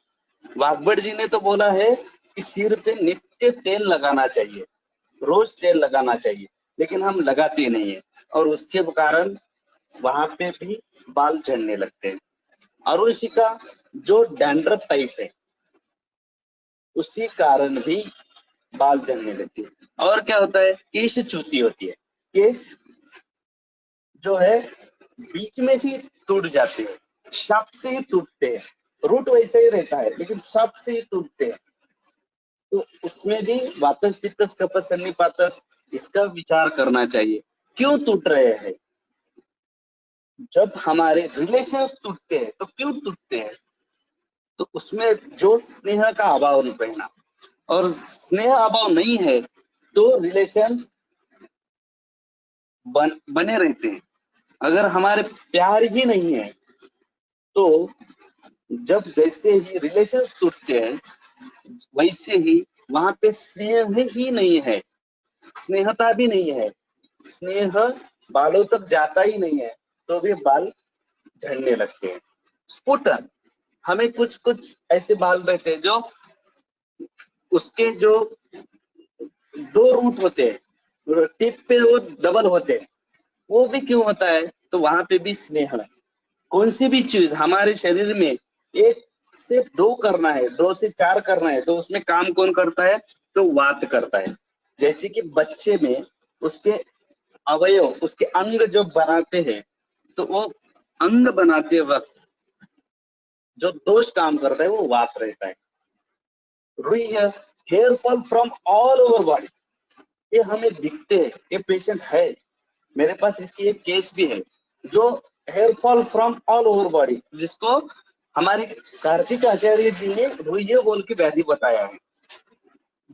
वाघबट जी ने तो बोला है कि सिर पे नित्य तेल लगाना चाहिए, रोज तेल लगाना चाहिए, लेकिन हम लगाते नहीं है, और उसके कारण वहां पे भी बाल झड़ने लगते हैं। अरुणिका जो डैंड्रफ टाइप है, उसी कारण भी बाल झड़ने लगते हैं। और क्या होता है, केश चूती होती है, केश जो है बीच में से टूट जाते हैं, शाप से ही टूटते हैं, रूट वैसे ही रहता है लेकिन शाप से ही टूटते हैं। तो उसमें भी वातज पित्तज कफज सन्निपातज, इसका विचार करना चाहिए, क्यों टूट रहे हैं। जब हमारे रिलेशंस टूटते हैं तो क्यों टूटते हैं, तो उसमें जो स्नेह का अभाव रहना, और स्नेह अभाव नहीं है तो रिलेशन बने रहते हैं। अगर हमारे प्यार ही नहीं है तो जब जैसे ही रिलेशन टूटते हैं वैसे ही वहां पे स्नेह ही नहीं है, स्नेहता भी नहीं है, स्नेह बालों तक जाता ही नहीं है, तो भी बाल झड़ने लगते हैं। स्फुटन, हमें कुछ कुछ ऐसे बाल रहते हैं जो उसके जो दो रूट होते हैं, टिप पे वो डबल होते हैं, वो भी क्यों होता है? तो वहां पे भी स्नेह है। कौन सी भी चीज हमारे शरीर में 1 से 2 करना है, 2 से 4 करना है, तो उसमें काम कौन करता है? तो वात करता है। जैसे कि बच्चे में उसके अवयव, उसके अंग जो बनाते हैं, तो वो अंग बनाते वक्त जो दोष काम करता है वो वात रहता है। रुई है, hair fall from all over body, ये हमें दिखते हैं, ये पेशेंट है, मेरे पास इसकी एक केस भी है जो hair fall from all over body, जिसको हमारे कार्तिक आचार्य जी ने रुइये बोल के व्याधि बताया है।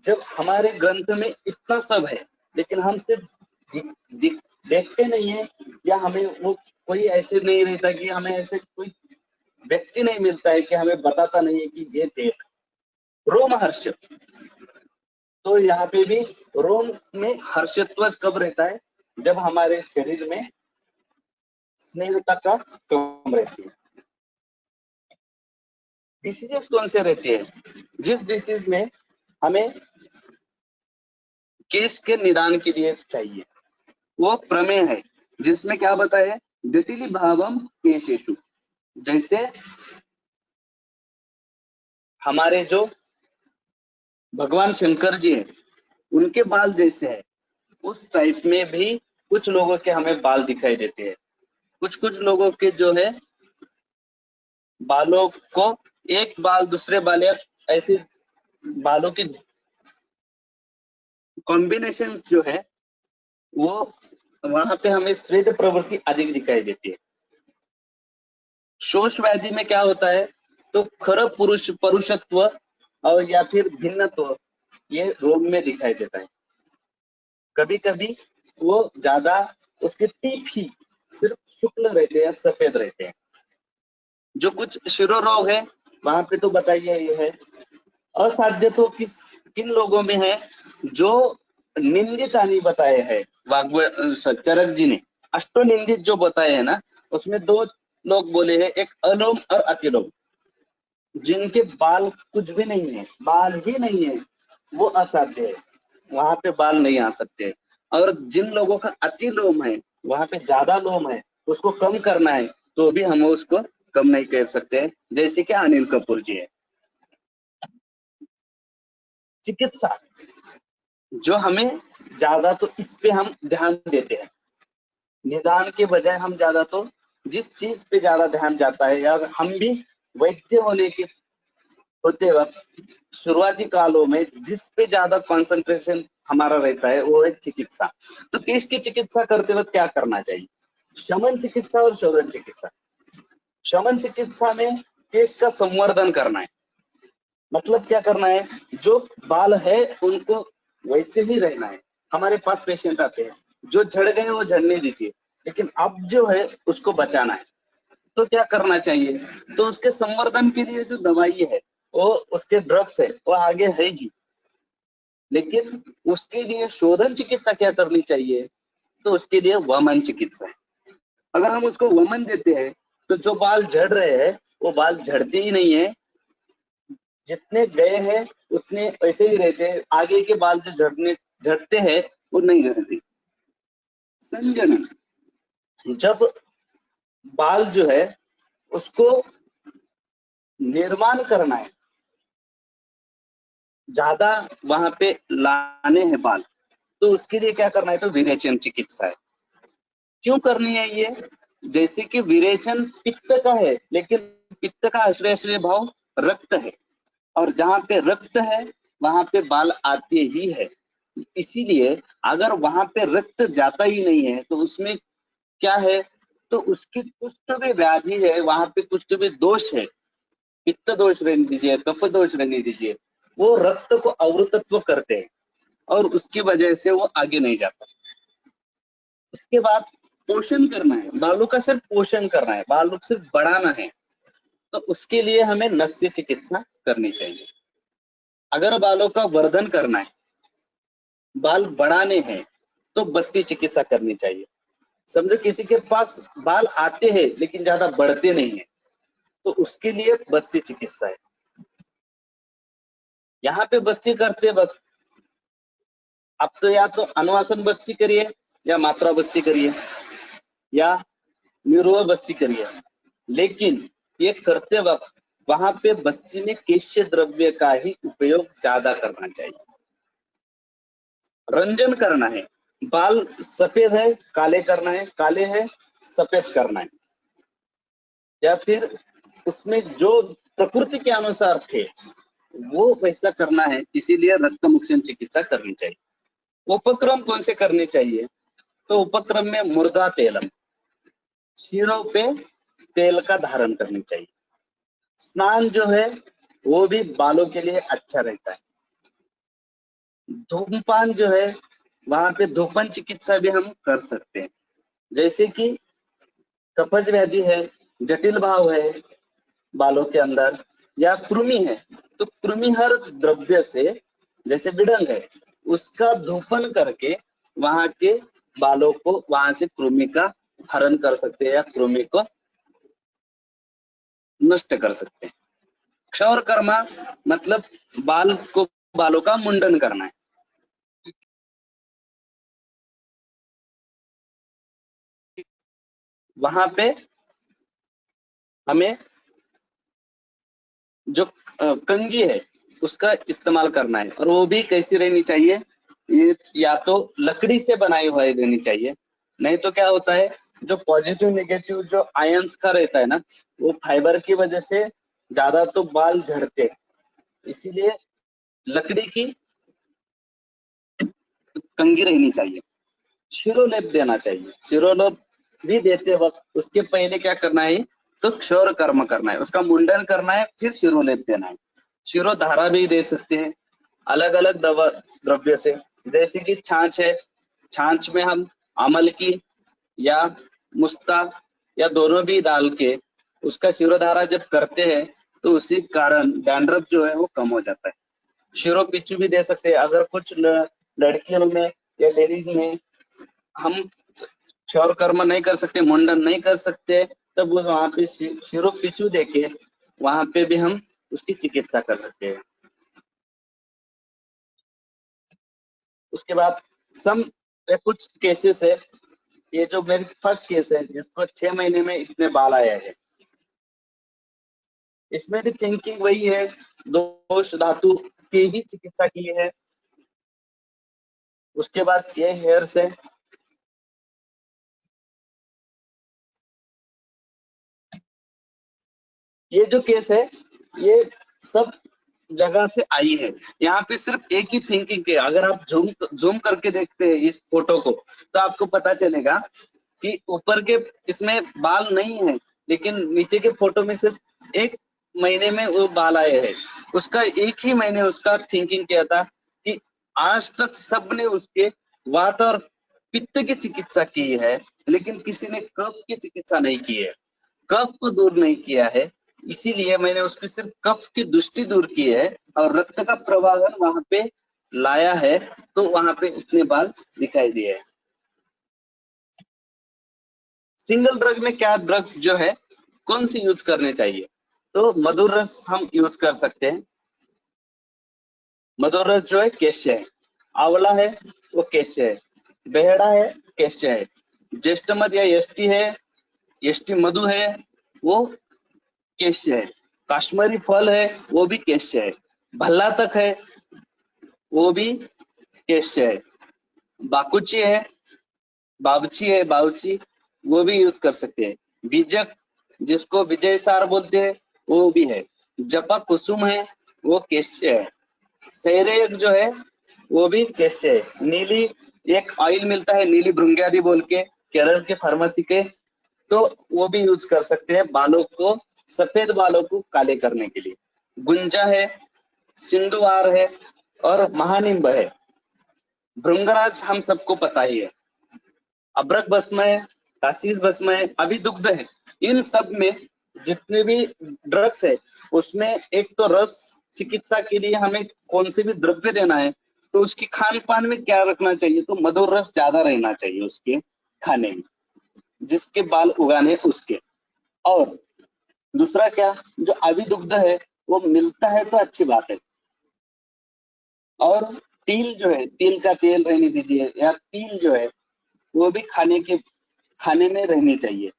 जब हमारे ग्रंथ में इतना सब है लेकिन हम सिर्फ देखते नहीं है, या हमें वो कोई ऐसे नहीं रहता कि हमें ऐसे कोई व्यक्ति नहीं मिलता है कि हमें बताता नहीं है कि ये देख रोमहर्ष। तो यहाँ पे भी रोम में हर्षत्व कब रहता है? जब हमारे शरीर में स्नेहता का कम रहती है। डिसीजेस कौन से रहती है? जिस डिसीज में हमें केस के निदान के लिए चाहिए, वो प्रमेय है, जिसमें क्या बताया? जटिली भावम केशेषु। जैसे हमारे जो भगवान शंकर जी हैं, उनके बाल जैसे है, उस टाइप में भी कुछ लोगों के हमें बाल दिखाई देते हैं। कुछ कुछ लोगों के जो है बालों को एक बाल दूसरे बाल या ऐसे बालों की कॉम्बिनेशन जो है वो वहां पे हमें स्वेद प्रवृत्ति अधिक दिखाई देती है। शोष व्याधि में क्या होता है? तो खर पुरुष परुषत्व और या फिर भिन्नत्व ये रोग में दिखाई देता है। कभी कभी वो ज्यादा उसके टीप ही सिर्फ शुक्ल रहते हैं, सफेद रहते हैं। जो कुछ शिरो रोग है वहां पे तो बताइए ये है। असाध्य तो किन लोगों में है? जो निंदित हानि बताए हैं चरक जी ने, अष्टो निंदित जो बताए हैं ना, उसमें 2 लोग बोले हैं, एक अलोम और अतिलोम। जिनके बाल कुछ भी नहीं है, बाल ही नहीं है, वो असाध्य है, वहां पे बाल नहीं आ सकते। और जिन लोगों का अतिलोम है, वहां पे ज्यादा लोम है, उसको कम करना है, तो भी हम उसको कम नहीं कर सकते, जैसे कि अनिल कपूर जी है। चिकित्सा जो हमें ज्यादा तो इस पे हम ध्यान देते हैं, निदान के बजाय हम ज्यादा तो जिस चीज पे ज्यादा ध्यान जाता है, या हम भी वैद्य होने के होते वक्त शुरुआती कालों में जिस पे ज्यादा कंसंट्रेशन हमारा रहता है वो है चिकित्सा। तो केस की चिकित्सा करते वक्त क्या करना चाहिए? शमन चिकित्सा और शोधन चिकित्सा। शमन चिकित्सा में केस का संवर्धन करना है, मतलब क्या करना है? जो बाल है उनको वैसे ही रहना है। हमारे पास पेशेंट आते हैं, जो झड़ गए वो झड़ने दीजिए, लेकिन अब जो है उसको बचाना है, तो क्या करना चाहिए? तो उसके संवर्धन के लिए जो दवाई है, वो उसके ड्रग्स है, वो आगे है ही, लेकिन उसके लिए शोधन चिकित्सा क्या करनी चाहिए? तो उसके लिए वमन चिकित्सा है। अगर हम उसको वमन देते हैं तो जो बाल झड़ रहे हैं वो बाल झड़ते ही नहीं है, जितने गए हैं उतने ऐसे ही रहते हैं, आगे के बाल जो झड़ते हैं वो नहीं झड़ते। संजनन, जब बाल जो है उसको निर्माण करना है, ज्यादा वहां पे लाने हैं बाल, तो उसके लिए क्या करना है? तो विरेचन चिकित्सा है। क्यों करनी है ये? जैसे कि विरेचन पित्त का है, लेकिन पित्त का आश्रय भाव रक्त है, और जहां पे रक्त है वहां पे बाल आते ही है। इसीलिए अगर वहां पे रक्त जाता ही नहीं है तो उसमें क्या है? तो उसकी कुष्ठ में व्याधि है, वहां पे कुष्ठ में दोष है, पित्त दोष रहने दीजिए, कफ दोष रहने दीजिए, वो रक्त को अवृतत्व करते हैं और उसकी वजह से वो आगे नहीं जाता। उसके बाद पोषण करना है, बालों का सिर्फ पोषण करना है, बालों को सिर्फ बढ़ाना है। तो उसके लिए हमें नस्य चिकित्सा करनी चाहिए। अगर बालों का वर्धन करना है, बाल बढ़ाने हैं, तो बस्ती चिकित्सा करनी चाहिए। समझो किसी के पास बाल आते हैं लेकिन ज्यादा बढ़ते नहीं है, तो उसके लिए बस्ती चिकित्सा है। यहाँ पे बस्ती करते वक्त आप तो या तो अनुवासन बस्ती करिए, या मात्रा बस्ती करिए, या निरोध बस्ती करिए, लेकिन ये करते वक्त वहां पे बस्ती में केश्य द्रव्य का ही उपयोग ज्यादा करना चाहिए। रंजन करना है, बाल सफेद है काले करना है, काले है सफेद करना है, या फिर उसमें जो प्रकृति के अनुसार थे वो वैसा करना है, इसीलिए रक्त मुक्षण चिकित्सा करनी चाहिए। उपक्रम कौन से करने चाहिए? तो उपक्रम में मुर्गा तेलम, सिरों पे तेल का धारण करनी चाहिए। स्नान जो है वो भी बालों के लिए अच्छा रहता है। धूमपान जो है वहां पे धूपन चिकित्सा भी हम कर सकते हैं, जैसे कि कफज व्याधि है, जटिल भाव है बालों के अंदर, या कृमि है, तो कृमि हर द्रव्य से, जैसे विडंग है, उसका धूपन करके वहां के बालों को वहां से कृमि का हरण कर सकते हैं या कृमि को नष्ट कर सकते हैं। क्षौर कर्मा मतलब बालों का मुंडन करना है। वहां पे हमें जो कंघी है उसका इस्तेमाल करना है, और वो भी कैसी रहनी चाहिए? ये या तो लकड़ी से बनाई हुई रहनी चाहिए, नहीं तो क्या होता है, जो पॉजिटिव नेगेटिव जो आयंस का रहता है ना, वो फाइबर की वजह से ज्यादा तो बाल झड़ते हैं, इसीलिए लकड़ी की कंघी रहनी चाहिए। शिरोलेप देना चाहिए। शिरोलेप भी देते वक्त उसके पहले क्या करना है, तो क्षौर कर्म करना है, उसका मुंडन करना है, फिर शिरोलेप देना है। शिरोधारा भी दे सकते हैं अलग अलग दवा द्रव्य से, जैसे कि छाछ है, छाछ में हम अमल की या मुस्ता या दोनों भी डाल के उसका शिरोधारा जब करते हैं तो उसी कारण डैंड्रफ जो है वो कम हो जाता है। शिरो पिच्चू भी दे सकते हैं, अगर कुछ लड़कियों में या लेडीज में हम क्षौर कर्म नहीं कर सकते, मुंडन नहीं कर सकते, तब वो वहां पे शिरो पिछू देके वहां पे भी हम उसकी चिकित्सा कर सकते हैं। उसके बाद सम कुछ केसेस है, ये जो मेरी फर्स्ट केस है जिसको 6 महीने में इतने बाल आए हैं, इसमें भी थिंकिंग वही है, दोष धातु की ही चिकित्सा की है। उसके बाद ये हेयर से ये जो केस है ये सब जगह से आई है, यहाँ पे सिर्फ एक ही थिंकिंग है। अगर आप जूम जूम करके देखते हैं इस फोटो को तो आपको पता चलेगा कि ऊपर के इसमें बाल नहीं है, लेकिन नीचे के फोटो में सिर्फ 1 महीने में वो बाल आए हैं। उसका एक ही महीने उसका थिंकिंग किया था कि आज तक सबने उसके वात और पित्त की चिकित्सा की है, लेकिन किसी ने कफ की चिकित्सा नहीं की है, कफ को दूर नहीं किया है, इसीलिए मैंने उसकी सिर्फ कफ की दृष्टि दूर की है और रक्त का प्रवाहन वहां पे लाया है, तो वहां पे इतने बाल दिखाई दिए हैं। सिंगल ड्रग में क्या ड्रग्स जो है कौन सी यूज करने चाहिए? तो मधुर रस हम यूज कर सकते हैं। मधुर रस जो है केश्य है, आंवला है वो केश्य है, बेहड़ा है केश्य है, ज्येष्ठ मध या यष्टि है, यष्टि मधु है वो केश्य है, काश्मीरी फल है वो भी केश्य है, भल्ला तक है वो भी केश्य है, बाकुची है, बावची है, बावची वो भी यूज कर सकते हैं, बीजक जिसको विजय सार बोलते हैं वो भी है, जपा कुसुम है वो केश्य है, सेरेक जो है वो भी केश्य है, नीली एक ऑयल मिलता है नीली भृंग्यादि बोल के केरल के फार्मेसी के, तो वो भी यूज कर सकते हैं बालों को, सफेद बालों को काले करने के लिए। गुंजा है, सिंधुवार है और महानिंब है। भृंगराज हम सबको पता ही है, अभ्रक भस्म है, काशीस भस्म है, अभिदुग्ध है। इन सब में जितने भी ड्रग्स है उसमें एक तो रस चिकित्सा के लिए हमें कौन से भी द्रव्य देना है तो उसकी खान पान में क्या रखना चाहिए, तो मधुर रस ज्यादा रहना चाहिए उसके खाने में, जिसके बाल उगाने उसके। और दूसरा क्या, जो अविदुग्ध है वो मिलता है तो अच्छी बात है। और तिल जो है, तिल का तेल रहने दीजिए, या तिल जो है वो भी खाने में रहनी चाहिए।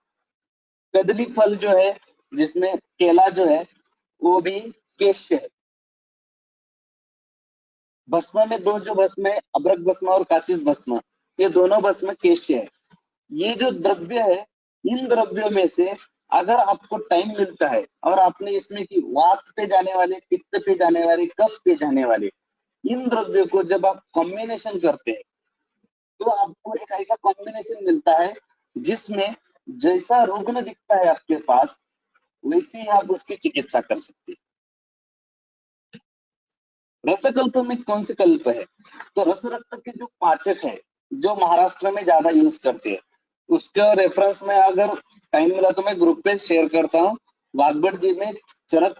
कदली फल जो है, जिसमें केला जो है वो भी केश्य है। भस्म में दो जो भस्म है, अब्रक भस्म और काशीस भस्म, ये दोनों भस्म केश्य है। ये जो द्रव्य है, इन द्रव्यों में से अगर आपको टाइम मिलता है और आपने इसमें की वात पे जाने वाले, पित्त पे जाने वाले, कफ पे जाने वाले इन द्रव्यों को जब आप कॉम्बिनेशन करते हैं तो आपको एक ऐसा कॉम्बिनेशन मिलता है जिसमें जैसा रुग्ण दिखता है आपके पास वैसे ही आप उसकी चिकित्सा कर सकते हैं। रसकल्प में कौन से कल्प है, तो रस रक्त के जो पाचक है जो महाराष्ट्र में ज्यादा यूज करते हैं उसके रेफरेंस में अगर टाइम मिला तो मैं ग्रुप पे शेयर करता हूँ। वाघभट जी ने चरक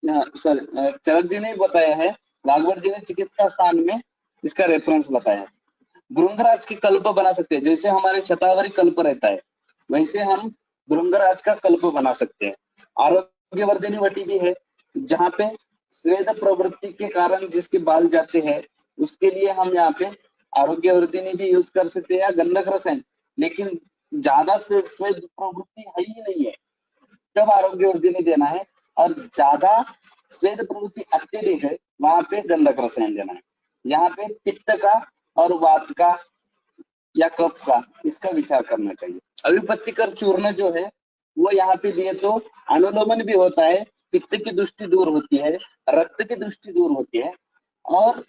चरक जी ने बताया है, वाघभट जी ने चिकित्सा स्थान में इसका रेफरेंस बताया है। भृंगराज की कल्प बना सकते हैं, जैसे हमारे शतावरी कल्प रहता है वैसे हम भृंगराज का कल्प बना सकते हैं। आरोग्यवर्धिनी वटी भी है, जहाँ पे स्वेद प्रवृत्ति के कारण जिसके बाल जाते हैं उसके लिए हम यहाँ पे आरोग्यवर्धिनी भी यूज कर सकते हैं या गंधक रसायन। लेकिन ज्यादा से स्वेद प्रवृत्ति है ही नहीं है तब आरोग्यवर्धिनी देना है, और ज्यादा स्वेद प्रवृत्ति अत्यधिक है वहां पे गंधक रसायन देना है। यहाँ पे पित्त का और वात का या कफ का इसका विचार करना चाहिए। अविपत्तिकर चूर्ण जो है वो यहाँ पे दिए तो अनुलोमन भी होता है, पित्त की दृष्टि दूर होती है, रक्त की दृष्टि दूर होती है, और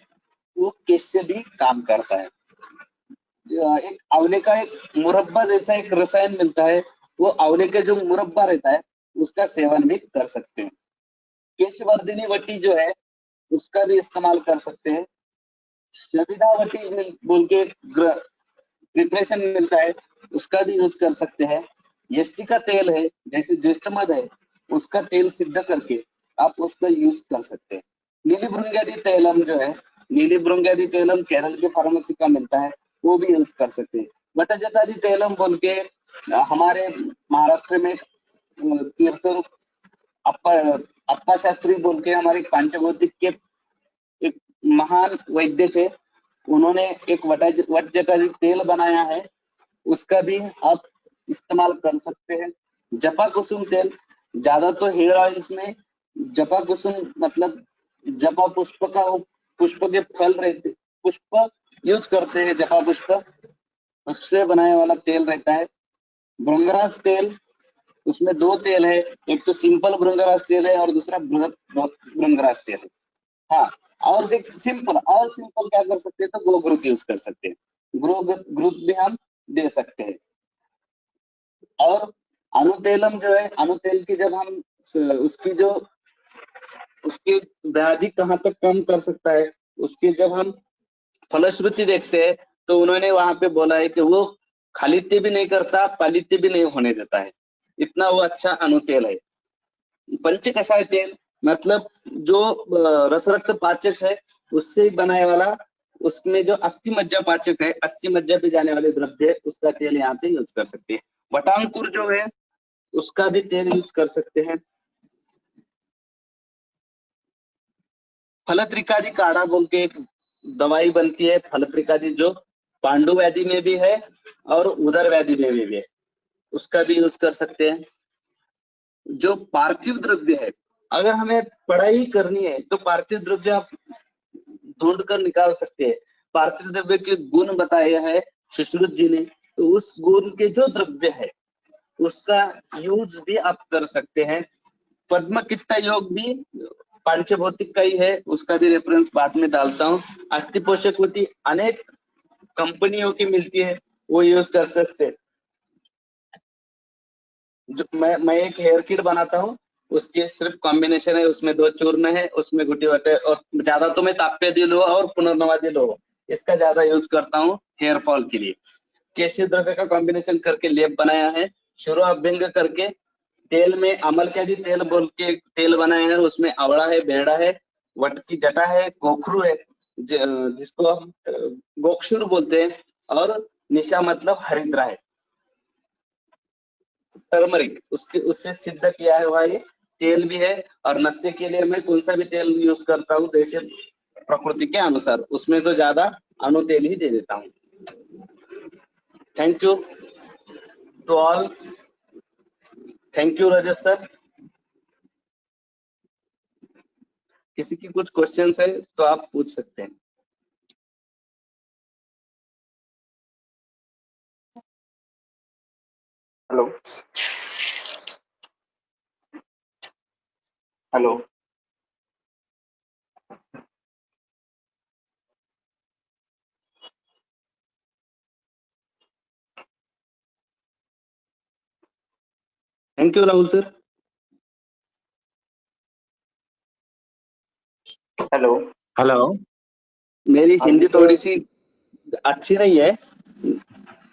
वो केश भी काम करता है। एक आंवले का एक मुरब्बा जैसा एक रसायन मिलता है, वो आंवले का जो मुरब्बा रहता है उसका सेवन भी कर सकते हैं। केशवर्धिनी वटी जो है उसका भी इस्तेमाल कर सकते हैं। शबिदा वटी बोल के प्रिपरेशन मिलता है उसका भी यूज कर सकते हैं। यष्टि का तेल है जैसे ज्येष्ठ मध है उसका तेल सिद्ध करके आप उसका यूज कर सकते हैं। नीली भृंगादि तैलम जो है, नीली भृंगादि तैलम केरल के फार्मेसी का मिलता है वो भी यूज कर सकते हैं। वटजटादि तैलम बोल के हमारे महाराष्ट्र में तीर्थ अप्पा शास्त्री बोल के हमारे पांचभौतिक के एक महान वैद्य थे, उन्होंने एक वट जटादि तेल बनाया है उसका भी आप इस्तेमाल कर सकते हैं। जपा कुसुम तेल, ज्यादा तो हेयर ऑयल्स में जपा कुसुम मतलब जपा पुष्प का पुष्प के फल रहते, पुष्प यूज करते हैं, जपा पुष्प उससे बनाने वाला तेल रहता है। भृंगराज तेल, उसमें दो तेल है, एक तो सिंपल भृंगराज तेल है और दूसरा बृहत भृंगराज तेल है। हाँ, और एक सिंपल क्या कर सकते हैं तो ग्रो ग्रुत यूज कर सकते हैं, ग्रो ग्रुत भी हम दे सकते हैं। और अनुतेलम जो है, अनुतेल की जब हम उसकी व्याधि कहाँ तक कम कर सकता है उसकी जब हम फलश्रुति देखते हैं तो उन्होंने वहां पे बोला है कि वो खालित्य भी नहीं करता, पालित्य भी नहीं होने देता है, इतना वो अच्छा अनुतेल है। पंचकषाय तेल मतलब जो रस रक्त पाचक है उससे बनाने वाला, उसमें जो अस्थि मज्जा पाचक है, अस्थि मज्जा पे जाने वाले द्रव्य है उसका तेल यहाँ पे यूज कर सकते हैं। वटांकुर जो है उसका भी तेल यूज कर सकते हैं। फलत्रिकादि काढ़ा बोल के एक दवाई बनती है, फलत्रिकादि जो पांडु व्याधि में भी है और उदर व्याधि में भी है, उसका भी यूज कर सकते हैं। जो पार्थिव द्रव्य है, अगर हमें पढ़ाई करनी है तो पार्थिव द्रव्य आप ढूंढ कर निकाल सकते हैं। पार्थिव द्रव्य के गुण बताया है सुश्रुत जी ने, तो उस गुण के जो द्रव्य है उसका यूज भी आप कर सकते हैं। पद्म किट्टा योग भी पांचभौतिक का ही है, उसका भी रेफरेंस बाद में डालता हूँ। अस्थि पोषक होती अनेक कंपनियों की मिलती है, वो यूज कर सकते हैं। जो मैं एक हेयर किट बनाता हूँ, उसके सिर्फ कॉम्बिनेशन है, उसमें दो चूर्ण है, उसमें गुटी वटे, और ज्यादा तो मैं ताप्य दिल और पुनर्नवा लो इसका ज्यादा यूज करता हूँ हेयर फॉल के लिए। केशरी द्रव्य का कॉम्बिनेशन करके लेप बनाया है, शुरू अभ्यंग करके तेल में अमलक्यादी तेल बोल के तेल बनाए हैं, उसमें आवड़ा है, बेड़ा है, वट की जटा है, गोखरू है, जिसको हम गोक्षुर बोलते हैं, और निशा मतलब हरिद्रा है, टर्मरिक, उसके उससे सिद्ध किया है हुआ ये तेल भी है। और नशे के लिए मैं कौन सा भी तेल यूज करता हूँ, जैसे प्रकृति के अनुसार, उसमें तो ज्यादा अणु तेल ही दे देता हूँ। Thank you to all. Thank you Rajat sir. किसी की कुछ क्वेश्चंस है तो आप पूछ सकते हैं। Hello hello. Thank you Rahul sir. Hello. Hello. मेरी हाँ हिंदी जी सर। थोड़ी सी अच्छी नहीं है,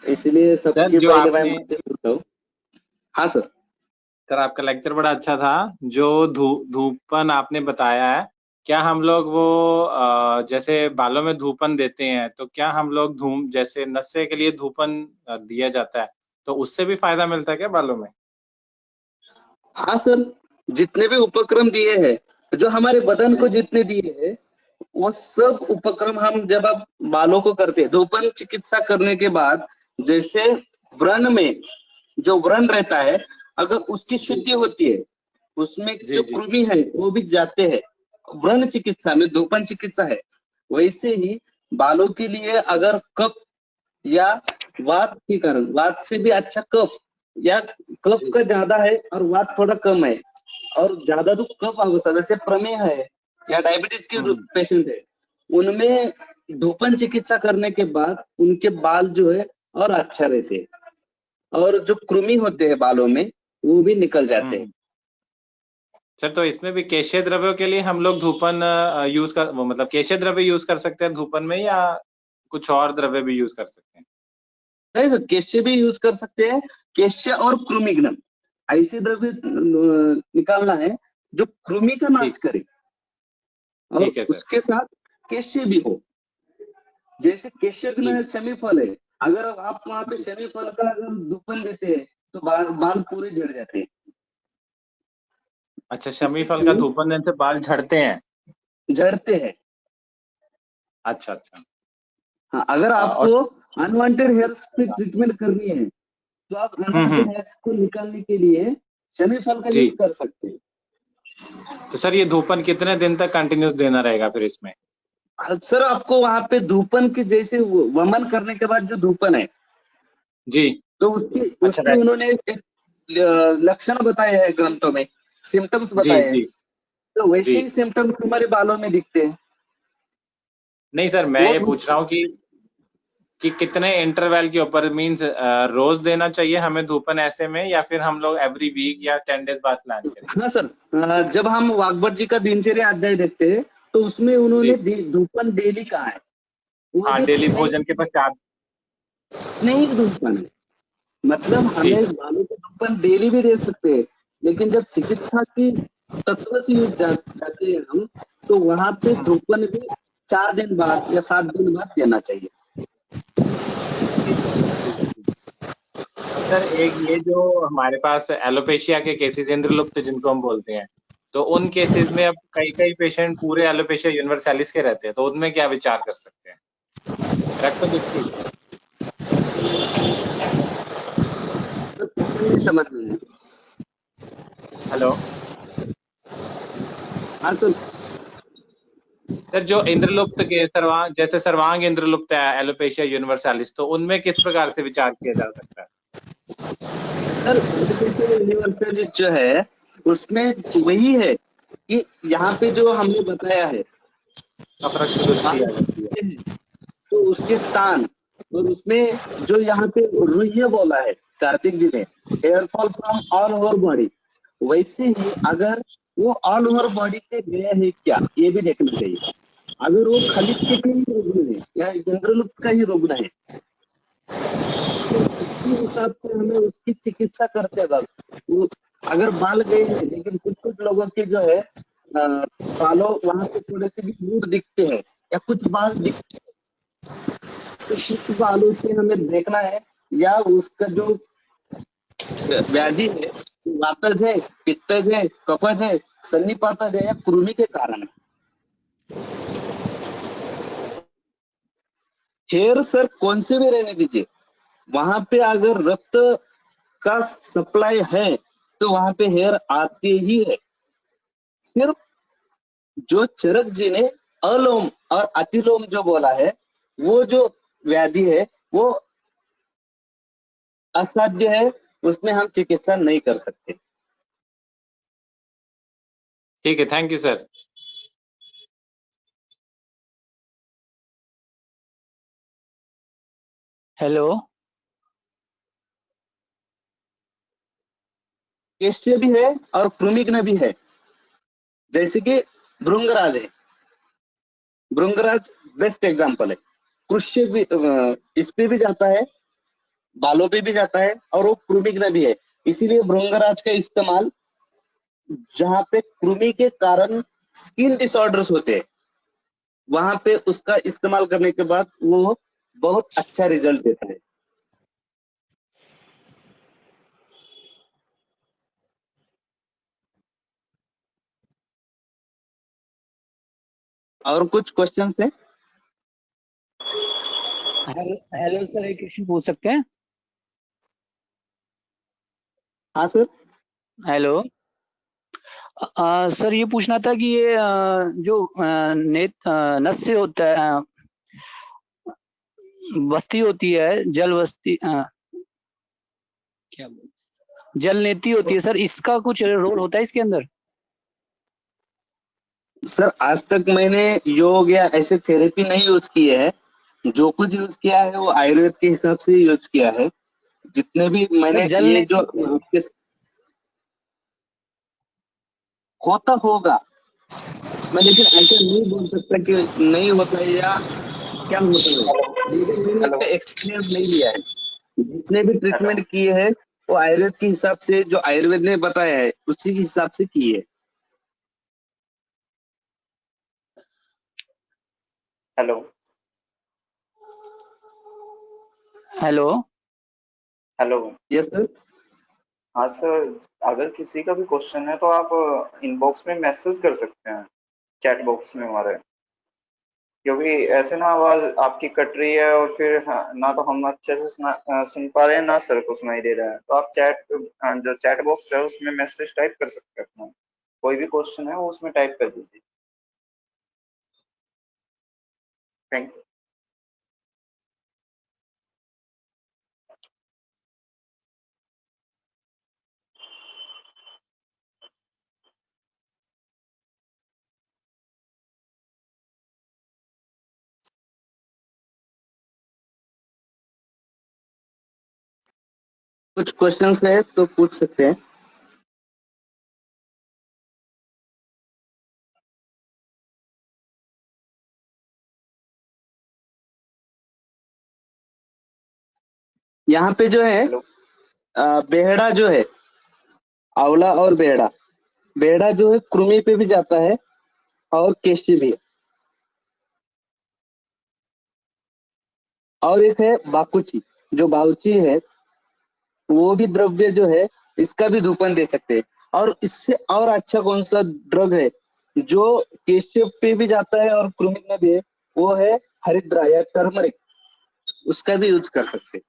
इसलिए सर सबके जो पहले मैं आपने माफी चाहता हूँ। हाँ सर। सर आपका लेक्चर बड़ा अच्छा था। जो धूपन आपने बताया है, क्या हम लोग वो जैसे बालों में धूपन देते हैं, तो क्या हम लोग जैसे नशे के लिए धूपन दिया जाता है, तो उससे भी फायदा मिलता है क्या बालों में? हाँ सर, जितने भी उपक्रम दिए हैं, जो हमारे बदन को जितने दिए हैं, वो सब उपक्रम हम जब आप बालों को करते हैं, धूपन चिकित्सा करने के बाद, जैसे व्रण में जो व्रण रहता है, अगर उसकी शुद्धि होती है, उसमें जी जो जी। कृमि है वो भी जाते हैं, व्रण चिकित्सा में धूपन चिकित्सा है। वैसे ही बालों के लिए अगर कफ या वात के कारण, वात से भी अच्छा कफ, या कफ जी का ज्यादा है और वात थोड़ा कम है, और ज्यादा तो कफ अवस्था, जैसे प्रमेह है या डायबिटीज के हम्म पेशेंट है, उनमें धूपन चिकित्सा करने के बाद उनके बाल जो है और अच्छा रहते हैं, और जो कृमि होते हैं बालों में वो भी निकल जाते हैं। हम्म। सर तो इसमें भी केशीय द्रव्यों के लिए हम लोग धूपन यूज कर वो मतलब केशीय द्रव्य यूज कर सकते हैं धूपन में, या कुछ और द्रव्य भी यूज कर सकते हैं? नहीं सर, केश्य भी यूज कर सकते हैं, केश्य और कृमिघ्न ऐसे द्रव्य निकालना है जो कृमि का नाश ठीक करे, और ठीक है सर। उसके साथ केश्य भी हो। जैसे केश्यघ्न जी है, शमी फल है, अगर आप वहां पे शमी फल का अगर धूपन देते हैं तो बाल पूरे झड़ जाते हैं। अच्छा, शमी फल का इसीलिए धूपन देने से बाल झड़ते हैं? झड़ते हैं। अच्छा अच्छा। हाँ, अगर और आपको अनवांटेड हेयर्स पे ट्रीटमेंट करनी है, तो आप अनवांटेड हम्म। हेयर्स को निकालने के लिए शमी फल का जी। यूज कर सकते हैं। तो सर ये धूपन कितने दिन तक कंटिन्यूस देना रहेगा फिर इसमें? सर आपको वहां पे धूपन के जैसे वमन करने के बाद जो धूपन है, जी। तो उसके अच्छा उसके उन्होंने एक लक्षण बताए हैं ग्रंथों में, सिम्टम्स जी बताए हैं, जी तो जी। वैसे ही सिम्टम्स हमारे बालों में दिखते हैं। नहीं सर, मैं वो ये पूछ रहा हूँ कि कितने इंटरवल के ऊपर, मींस रोज देना चाहिए हमें धूपन ऐसे में, या फिर हम लोग एवरी वीक या 10 डेज बाद प्लान करें? हाँ सर, जब हम वाग्भट जी का दिनचर्या अध्याय देखते हैं, तो उसमें उन्होंने जी धूपन डेली कहा है, वो हाँ, भी डेली भोजन के पश्चात। स्नेहिक धूपन है। मतलब ठीक हमें है। बालों को धूपन डेली भी दे सकते हैं, लेकिन जब चिकित्सा की तत्व से जाते हैं हम, तो वहां पे हम्म, धूपन भी 4 दिन बाद या 7 दिन बाद देना चाहिए। ठीक है सर, ठीक है ठीक है। अब सर एक ये जो हमारे पास एलोपेशिया के केसेस, इंद्रलुप्त जिनको हम बोलते हैं, तो उन केसेस में अब कई कई पेशेंट पूरे एलोपेशिया यूनिवर्सैलिस के रहते हैं, तो उनमें क्या विचार कर सकते हैं? रक्तदुष्टि। तो क्वेश्चन नहीं समझ में आया। हेलो। हाँ सर। सर जो इंद्रलुप्त के सर्वांग, जैसे सर्वांग इंद्रलुप्त है एलोपेशिया यूनिवर्सैलिस, तो उनमें किस प्रकार से विचार किया जा सकता है? सर एलोपेशिया यूनिवर्सलिस जो है, उसमें वही है कि यहाँ पे जो हमने बताया है, अपरक्त दृष्टि बाल आ जाती है। झड़ते हैं, तो उसके स्थान, और उसमें जो यहाँ पे रुइया बोला है कार्तिक जी ने, hair fall from all over body, वैसे ही अगर वो ऑल ओवर बॉडी पे गया है क्या, ये भी देखना चाहिए। अगर वो खलित के ही रुग्ण है या इंद्रलुप्त का ही रुग्ण है, तो उसके हिसाब से हमें उसकी चिकित्सा करते वक्त वो अगर बाल गए हैं, लेकिन कुछ कुछ लोगों के जो है बालों वहां पे थोड़े से भी मूड दिखते हैं या कुछ बाल दिखते हैं, तो कुछ बालों से हमें देखना है या उसका जो व्याधि है, वातज है, पित्तज है, कफज है, सन्निपातज है या कृमि के कारण है। हेयर सर कौन से भी रहने दीजिए, वहां पे अगर रक्त का सप्लाई है तो वहां पे हेयर आते ही है। सिर्फ जो चरक जी ने अलोम और अतिलोम जो बोला है, वो जो व्याधि है वो असाध्य है, उसमें हम चिकित्सा नहीं कर सकते। ठीक है, थैंक यू सर। हेलो, केश्य भी है और कृमिघ्न भी है, जैसे कि भृंगराज है। भृंगराज बेस्ट एग्जांपल है। कृष्य भी इस पे भी जाता है, बालों पे भी जाता है और वो कृमिघ्न भी है। इसीलिए भृंगराज का इस्तेमाल जहां पे कृमि के कारण स्किन डिसऑर्डर्स होते हैं, वहां पे उसका इस्तेमाल करने के बाद वो बहुत अच्छा रिजल्ट देता है। और कुछ क्वेश्चंस है? हेलो सर, एक क्वेश्चन पूछ सकते हैं? हाँ सर। हेलो, सर ये पूछना था कि ये जो नस्य होता है, बस्ती होती है, जल बस्ती, क्या जल नेति होती है सर, इसका कुछ रोल होता है इसके अंदर? सर आज तक मैंने योग या ऐसे थेरेपी नहीं यूज किए है। जो कुछ यूज किया है वो आयुर्वेद के हिसाब से यूज किया है। जितने भी मैंने जल ये जो नेति आपके होता होगा, मैं लेकिन ऐसा नहीं बोल सकता कि नहीं होता है या क्या होता है, लेकिन मैंने इसका एक्सपीरियंस नहीं लिया है। जितने भी ट्रीटमेंट किए हैं वो आयुर्वेद के हिसाब से, जो आयुर्वेद ने बताया है उसी के हिसाब से किए है। Hello. Hello, hello. Yes sir. हाँ सर, अगर किसी का भी क्वेश्चन है तो आप इनबॉक्स में मैसेज कर सकते हैं, चैट बॉक्स में हमारे। क्योंकि ऐसे ना आवाज आपकी कट रही है और फिर ना तो हम अच्छे से सुन पा रहे हैं, ना सर को सुनाई दे रहा है। तो आप जो चैट बॉक्स है उसमें मैसेज टाइप कर सकते हैं अपना। कोई भी क्वेश्चन है वो उसमें टाइप कर दीजिए। Thank you. कुछ क्वेश्चंस है तो पूछ सकते हैं। यहाँ पे जो है हेलो। बेहड़ा जो है, आंवला और बेहड़ा, बेहड़ा जो है कृमि पे भी जाता है और केशी भी है। और एक है बाकुची, जो बाउची है, वो भी द्रव्य जो है इसका भी धूपन दे सकते हैं। और इससे और अच्छा कौन सा ड्रग है जो केशव पे भी जाता है और कृमि में भी है, वो है हरिद्रा या टर्मरिक, उसका भी यूज कर सकते हैं।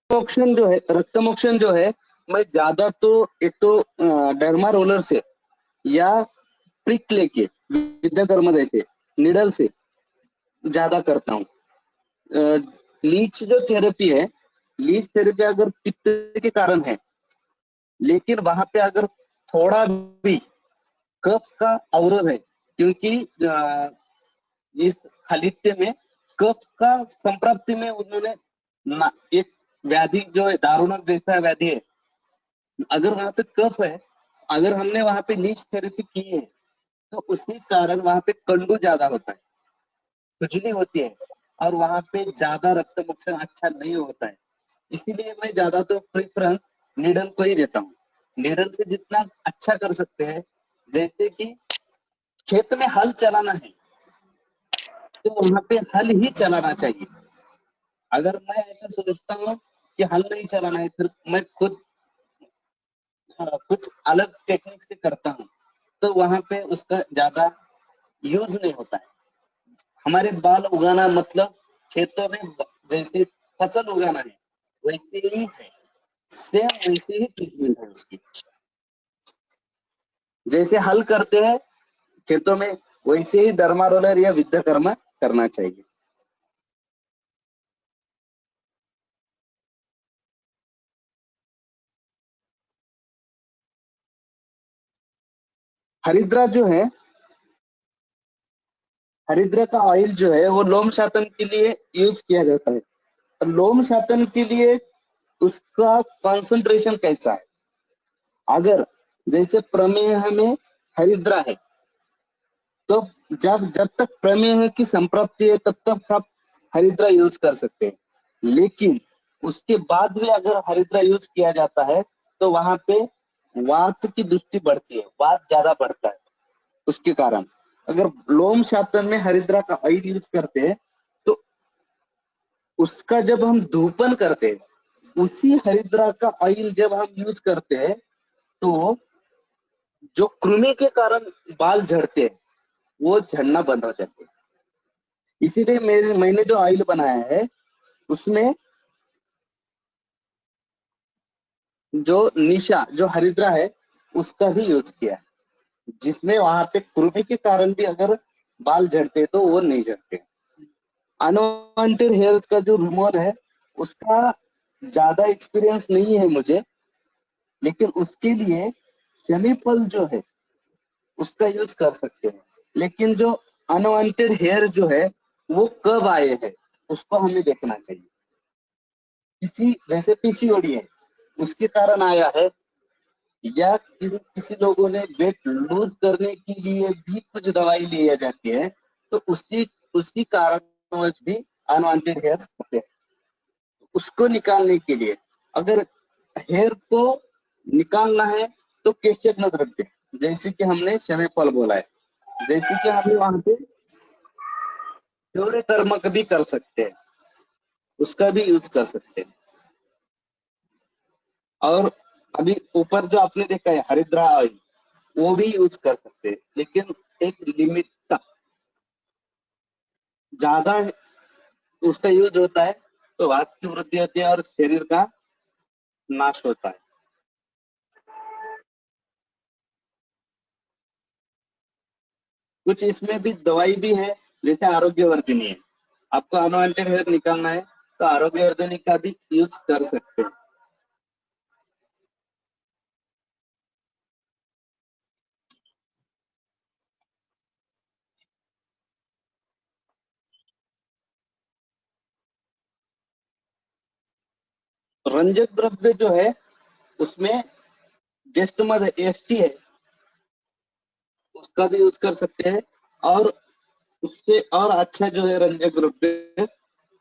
मोक्षण जो है, रक्त मोक्षण जो है, मैं ज्यादा तो एक तो डर्मा रोलर से या प्रिक लेके विद्याकर्म जैसे निडल से ज्यादा करता हूँ। लीच जो थेरेपी है, लीच थेरेपी अगर पित्त के कारण है, लेकिन वहां पे अगर थोड़ा भी कफ का अवरोध है, क्योंकि इस खलित्य में कफ का संप्राप्ति में उन्होंने एक व्याधि जो है दारुणक जैसा व्याधि है, अगर वहां पे कफ है, अगर हमने वहां पे लीच थेरेपी की है तो उसी कारण वहां पे कंडू ज्यादा होता है। खुजली होती है और वहां पे ज्यादा रक्त मोक्षण अच्छा नहीं होता है। इसीलिए मैं ज्यादा तो प्रेफरेंस नीडल को ही देता हूँ। नीडल से जितना अच्छा कर सकते हैं, जैसे कि खेत में हल चलाना है तो वहां पे हल ही चलाना चाहिए। अगर मैं ऐसा सोचता हूँ कि हल नहीं चलाना है, सिर्फ मैं खुद कुछ अलग टेक्निक से करता हूँ, तो वहां पे उसका ज्यादा यूज नहीं होता है। हमारे बाल उगाना मतलब खेतों में जैसे फसल उगाना है वैसे ही है, सेम वैसे ही ट्रीटमेंट है उसकी। जैसे हल करते हैं खेतों में वैसे ही डर्मा रोलर या विद्युत करना चाहिए। हरिद्रा जो है, हरिद्रा का ऑयल जो है वो लोम शातन के लिए यूज किया जाता है। लोम शातन के लिए उसका कंसंट्रेशन कैसा है? अगर जैसे प्रमेह में हरिद्रा है तो जब जब तक प्रमेह की संप्राप्ति है तब तक आप हरिद्रा यूज कर सकते हैं। लेकिन उसके बाद भी अगर हरिद्रा यूज किया जाता है तो वहां पे वात की दृष्टि बढ़ती है, वात ज्यादा बढ़ता है। उसके कारण अगर लोम शातन में हरिद्रा का ऑयल यूज करते हैं तो उसका जब हम धूपन करते हैं, उसी हरिद्रा का ऑयल जब हम यूज करते हैं तो जो कृमि के कारण बाल झड़ते हैं वो झड़ना बंद हो जाते हैं। इसीलिए मैंने जो ऑयल बनाया है उसमें जो निशा जो हरिद्रा है उसका भी यूज किया है, जिसमें वहां पे कृमि के कारण भी अगर बाल झड़ते तो वो नहीं झड़ते। अनवांटेड हेयर का जो रिमूवर है उसका ज्यादा एक्सपीरियंस नहीं है मुझे, लेकिन उसके लिए सेमी फल जो है उसका यूज कर सकते हैं। लेकिन जो अनवांटेड हेयर जो है वो कब आए हैं उसको हमें देखना चाहिए। किसी जैसे पीसीओडी है उसके कारण आया है, या किसी लोगों ने वेट लूज करने के लिए भी कुछ दवाई ली जाती है तो उसी उसी कारणवश भी अनवांटेड हेयर होते हैं। उसको निकालने के लिए अगर हेयर को निकालना है तो केशर नद रखते हैं, जैसे कि हमने शमे फल बोला है। जैसे कि हम वहां पे कर्मक भी कर सकते हैं, उसका भी यूज कर सकते हैं। और अभी ऊपर जो आपने देखा है हरिद्रा ऑयल वो भी यूज कर सकते हैं, लेकिन एक लिमिट तक। ज्यादा उसका यूज होता है तो वात की वृद्धि होती है और शरीर का नाश होता है। कुछ इसमें भी दवाई भी है, जैसे आरोग्यवर्धिनी है। आपको अनवांटेड हेयर निकालना है तो आरोग्यवर्धिनी का भी यूज कर सकते हैं। रंजक द्रव्य जो है उसमें ज्येष्ठ मध एसटी है, उसका भी यूज कर सकते हैं। और उससे और अच्छा जो है रंजक द्रव्य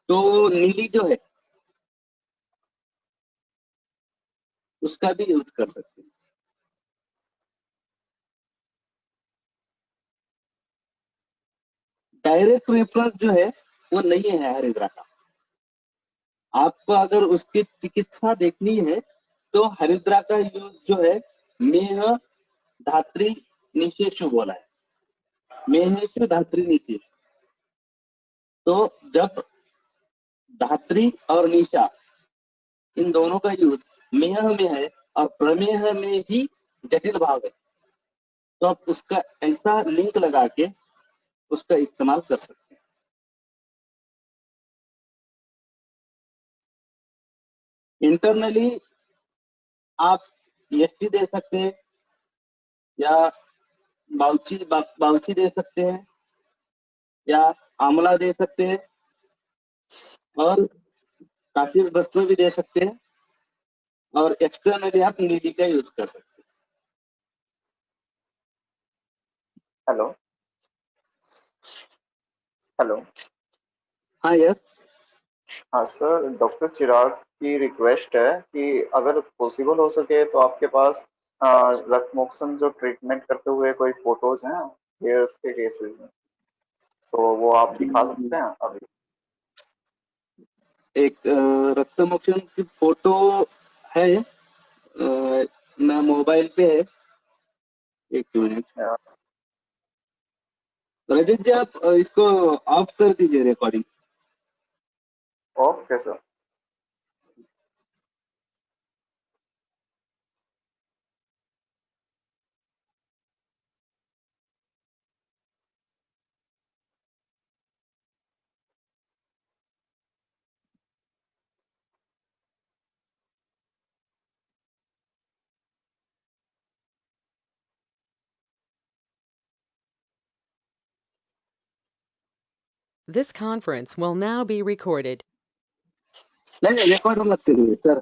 तो नीली जो है उसका भी यूज कर सकते हैं। डायरेक्ट रेफरेंस जो है वो नहीं है हरिद्रा का। आपको अगर उसकी चिकित्सा देखनी है तो हरिद्रा का यूज जो है मेह धात्री निशेषु बोला है, मेहेशु धात्री निशेषु। तो जब धात्री और निशा इन दोनों का यूज मेह में है और प्रमेह में ही जटिल भाव है तो आप उसका ऐसा लिंक लगा के उसका इस्तेमाल कर सकते हैं। इंटरनली आप एसटी दे सकते हैं या बाउची दे सकते हैं या आंवला दे सकते हैं और काशीस भस्म भी दे सकते हैं और एक्सटर्नली आप नीली का यूज कर सकते हैं। हेलो। हेलो। हाँ यस। हाँ सर, डॉक्टर चिराग की रिक्वेस्ट है कि अगर पॉसिबल हो सके तो आपके पास रक्त मोक्षण जो ट्रीटमेंट करते हुए कोई फोटोज हैं हेयर्स के केसेस में, तो वो आप दिखा सकते हैं अभी? एक रक्त मोक्षण की फोटो है, मैं मोबाइल पे है। एक मिनट रजत जी, आप इसको ऑफ कर दीजिए recording. Okay sir. This conference will now be recorded. नहीं नहीं, रिकॉर्ड मत करिए सर।